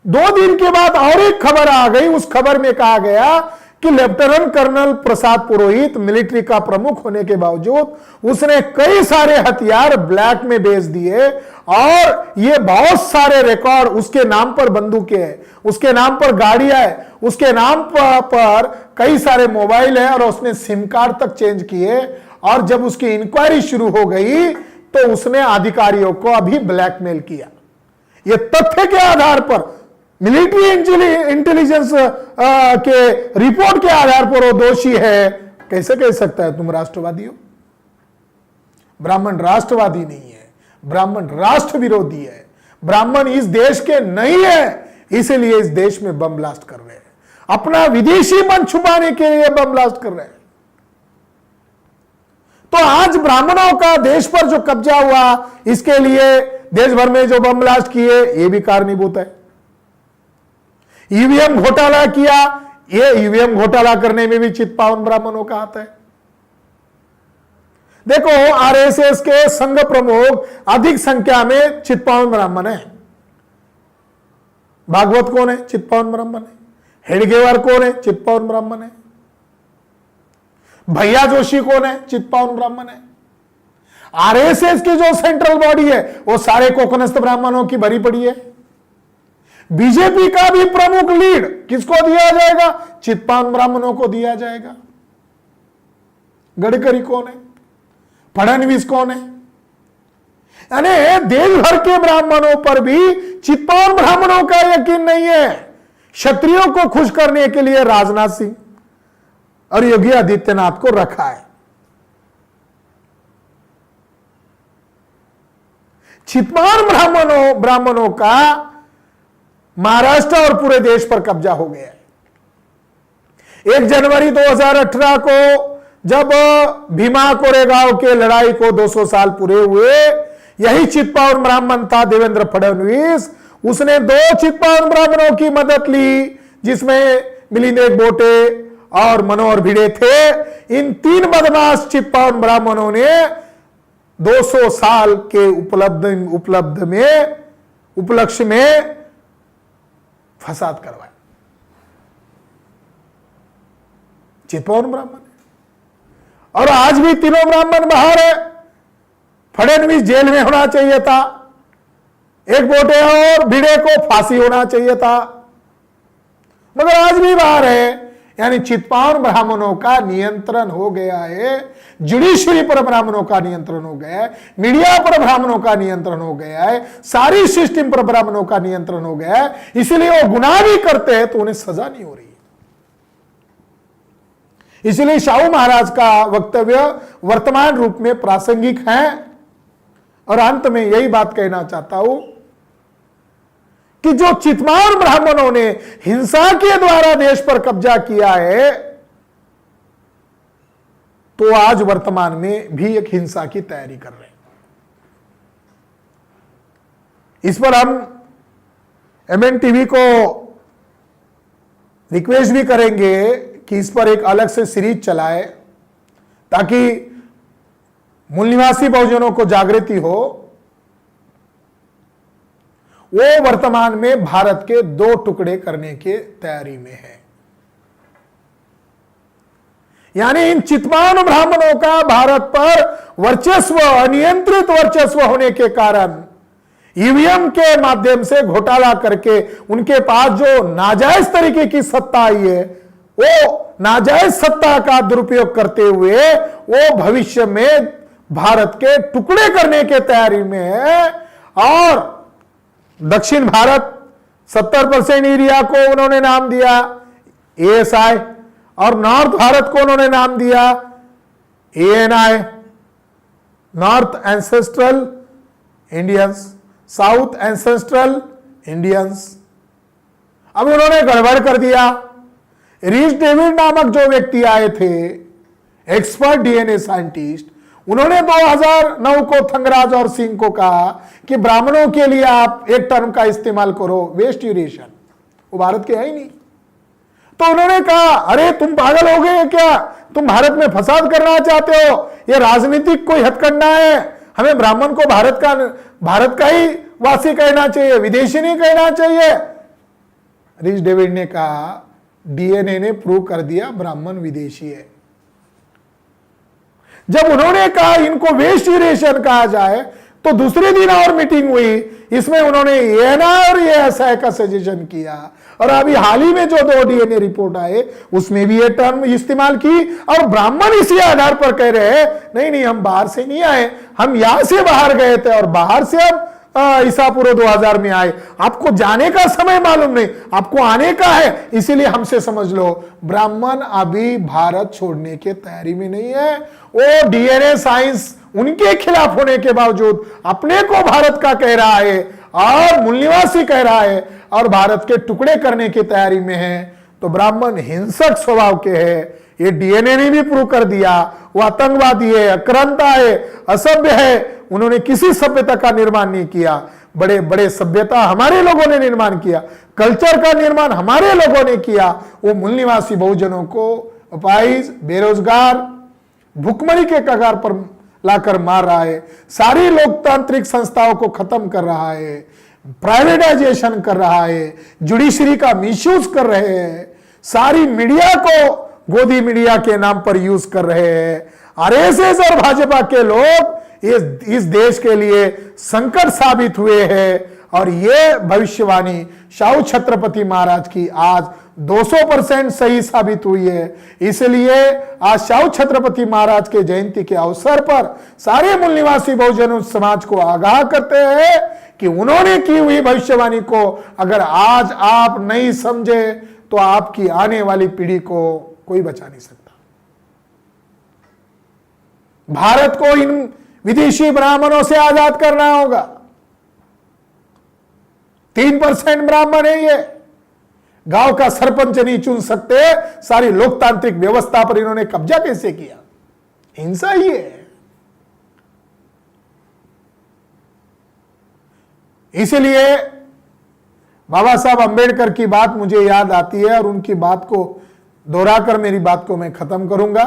2 दिन के बाद और एक खबर आ गई। उस खबर में कहा गया कि lieutenant colonel Prasad Purohit military का प्रमुख होने के बावजूद उसने कई सारे हथियार ब्लैक में बेच दिए, और ये बहुत सारे रिकॉर्ड, उसके नाम पर बंदूकें हैं, उसके नाम पर गाड़ियां हैं, उसके नाम पर कई सारे मोबाइल है, और उसने सिम कार्ड तक चेंज किए। और जब उसकी इंक्वायरी शुरू हो गई तो उसने अधिकारियों को अभी ब्लैकमेल किया। ये तथ्य के आधार पर, मिलिट्री इंटेलिजेंस के रिपोर्ट के आधार पर वो दोषी है। कैसे कह सकता है तुम राष्ट्रवादी हो? ब्राह्मण राष्ट्रवादी नहीं है, ब्राह्मण राष्ट्र विरोधी है। ब्राह्मण इस देश के नहीं है, इसीलिए इस देश में बम ब्लास्ट कर रहे हैं, अपना विदेशी मन छुपाने के लिए बम ब्लास्ट कर रहे हैं। तो आज ब्राह्मणों का देश पर जो कब्जा हुआ, इसके लिए देश भर में जो बम ब्लास्ट किए, ये भी कारणीभूत है। ईवीएम घोटाला किया, ये ईवीएम घोटाला करने में भी चित्पावन ब्राह्मणों का हाथ है। देखो, आरएसएस के संघ प्रमुख अधिक संख्या में चित्पावन ब्राह्मण है। भागवत कौन है? चित्पावन ब्राह्मण है। हेडगेवार कौन है? चित्पावन ब्राह्मण है। भैया जोशी कौन है? चित्पावन ब्राह्मण है। आरएसएस की जो सेंट्रल बॉडी है, वो सारे कोकनस्थ ब्राह्मणों की भरी पड़ी है। बीजेपी का भी प्रमुख लीड किसको दिया जाएगा? चित्पावन ब्राह्मणों को दिया जाएगा। गडकरी कौन है? फडणवीस कौन है? यानी देश भर के ब्राह्मणों पर भी चित्पावन ब्राह्मणों का यकीन नहीं है। क्षत्रियों को खुश करने के लिए राजनाथ सिंह और योगी आदित्यनाथ को रखा है। चित्पावन ब्राह्मणों का महाराष्ट्र और पूरे देश पर कब्जा हो गया है। 1 जनवरी 2018 को जब भीमा कोरेगांव के लड़ाई को 200 साल पूरे हुए, यही चित्पावन ब्राह्मण था देवेंद्र फडणवीस। उसने 2 चित्पावन ब्राह्मणों की मदद ली, जिसमें मिलिंद एकबोटे और मनोहर भिड़े थे। इन 3 बदमाश चित्पावन ब्राह्मणों ने 200 साल के उपलक्ष्य में फसाद करवाया। चित्पावन ब्राह्मण है, और आज भी तीनों ब्राह्मण बाहर है। फडणवीस जेल में होना चाहिए था, एकबोटे और भिड़े को फांसी होना चाहिए था, मगर आज भी बाहर है। यानी चित्पावन ब्राह्मणों का नियंत्रण हो गया है, जुडिशरी पर ब्राह्मणों का नियंत्रण हो गया है, मीडिया पर ब्राह्मणों का नियंत्रण हो गया है, सारी सिस्टम पर ब्राह्मणों का नियंत्रण हो गया है। इसलिए वो गुनाह भी करते हैं तो उन्हें सजा नहीं हो रही है। इसलिए शाहू महाराज का वक्तव्य वर्तमान रूप में प्रासंगिक है। और अंत में यही बात कहना चाहता हूं कि जो चितमान ब्राह्मणों ने हिंसा के द्वारा देश पर कब्जा किया है, तो आज वर्तमान में भी एक हिंसा की तैयारी कर रहे हैं। इस पर हम MNTV को रिक्वेस्ट भी करेंगे कि इस पर एक अलग से सीरीज चलाए, ताकि मूल निवासी बहुजनों को जागृति हो। वो वर्तमान में भारत के 2 टुकड़े करने के तैयारी में है। यानी इन चितमान ब्राह्मणों का भारत पर वर्चस्व, अनियंत्रित वर्चस्व होने के कारण ईवीएम के माध्यम से घोटाला करके उनके पास जो नाजायज तरीके की सत्ता आई है, वो नाजायज सत्ता का दुरुपयोग करते हुए वो भविष्य में भारत के टुकड़े करने के तैयारी में है। और दक्षिण भारत 70% एरिया को उन्होंने नाम दिया ASI, और नॉर्थ भारत को उन्होंने नाम दिया ANI, north ancestral Indians, south ancestral Indians. अब उन्होंने गड़बड़ कर दिया। रीच डेविड नामक जो व्यक्ति आए थे, एक्सपर्ट DNA साइंटिस्ट, उन्होंने 2009 को थंगराज और सिंह को कहा कि ब्राह्मणों के लिए आप एक टर्म का इस्तेमाल करो, वेस्ट यूरेशियन। वो भारत के है ही नहीं। तो उन्होंने कहा, अरे तुम पागल हो गए क्या? तुम भारत में फसाद करना चाहते हो? ये राजनीतिक कोई हथकंडा है। हमें ब्राह्मण को भारत का ही वासी कहना चाहिए, विदेशी नहीं कहना चाहिए। रिच डेविड ने कहा, DNA ने प्रूव कर दिया ब्राह्मण विदेशी है। जब उन्होंने कहा इनको वेस्ट यूरेशियन कहा जाए, तो दूसरे दिन और मीटिंग हुई, इसमें उन्होंने ANI और ASI का सजेशन किया। और अभी हाल ही में जो 2 DNA रिपोर्ट आए, उसमें भी ये टर्म इस्तेमाल की। और ब्राह्मण इसी आधार पर कह रहे हैं, नहीं नहीं हम बाहर से नहीं आए, हम यहां से बाहर गए थे और बाहर से हम ईसा पूर्व 2000 में आए। आपको जाने का समय मालूम नहीं, आपको आने का है, इसीलिए हमसे समझ लो। ब्राह्मण अभी भारत छोड़ने के तैयारी में नहीं है। वो DNA साइंस उनके खिलाफ होने के बावजूद अपने को भारत का कह रहा है और मूल निवासी कह रहा है और भारत के टुकड़े करने की तैयारी में है। तो ब्राह्मण हिंसक स्वभाव के हैं, ये DNA ने भी प्रूव कर दिया। वो आतंकवादी है, आक्रांता है, असभ्य है। उन्होंने किसी सभ्यता का निर्माण नहीं किया। बड़े बड़े सभ्यता हमारे लोगों ने निर्माण किया, कल्चर का निर्माण हमारे लोगों ने किया। वो मूल निवासी बहुजनों को अपाहिज, बेरोजगार, भुखमरी के कगार पर लाकर मार रहा है। सारी लोकतांत्रिक संस्थाओं को खत्म कर रहा है, प्राइवेटाइजेशन कर रहा है, जुडिशरी का मिसयूज कर रहे हैं, सारी मीडिया को गोदी मीडिया के नाम पर यूज कर रहे हैं। RSS और भाजपा के लोग इस देश के लिए संकट साबित हुए हैं। और ये भविष्यवाणी शाहू छत्रपति महाराज की आज 200% सही साबित हुई है। इसलिए आज शाहू छत्रपति महाराज के जयंती के अवसर पर सारे मूल निवासी बहुजन समाज को आगाह करते हैं कि उन्होंने की हुई भविष्यवाणी को अगर आज आप नहीं समझे तो आपकी आने वाली पीढ़ी को कोई बचा नहीं सकता। भारत को इन विदेशी ब्राह्मणों से आजाद करना होगा। 3% ब्राह्मण है, ये गांव का सरपंच नहीं चुन सकते। सारी लोकतांत्रिक व्यवस्था पर इन्होंने कब्जा कैसे किया? हिंसा ही है। इसलिए बाबा साहब अंबेडकर की बात मुझे याद आती है और उनकी बात को दोहराकर मेरी बात को मैं खत्म करूंगा।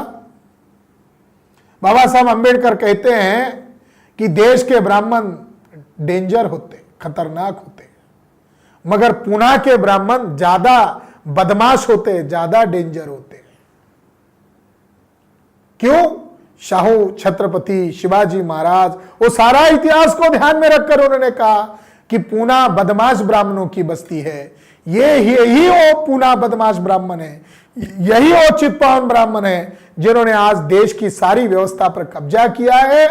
बाबा साहब अंबेडकर कहते हैं कि देश के ब्राह्मण डेंजर होते, खतरनाक होते, मगर पुणे के ब्राह्मण ज्यादा बदमाश होते, ज्यादा डेंजर होते। क्यों? शाहू छत्रपति शिवाजी महाराज, वो सारा इतिहास को ध्यान में रखकर उन्होंने कहा कि पुणे बदमाश ब्राह्मणों की बस्ती है। यही वो पुणे बदमाश ब्राह्मण है, यही वो चित्पावन ब्राह्मण है जिन्होंने आज देश की सारी व्यवस्था पर कब्जा किया है।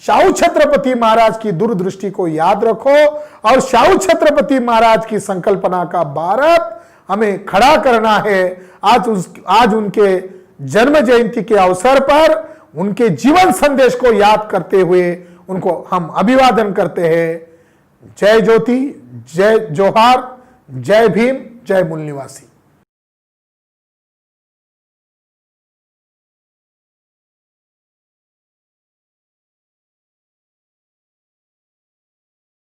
शाहू छत्रपति महाराज की दूरदृष्टि को याद रखो और शाहू छत्रपति महाराज की संकल्पना का भारत हमें खड़ा करना है। आज उनके जन्म जयंती के अवसर पर उनके जीवन संदेश को याद करते हुए उनको हम अभिवादन करते हैं। जय ज्योति, जय जोहार, जय भीम, जय मूल निवासी।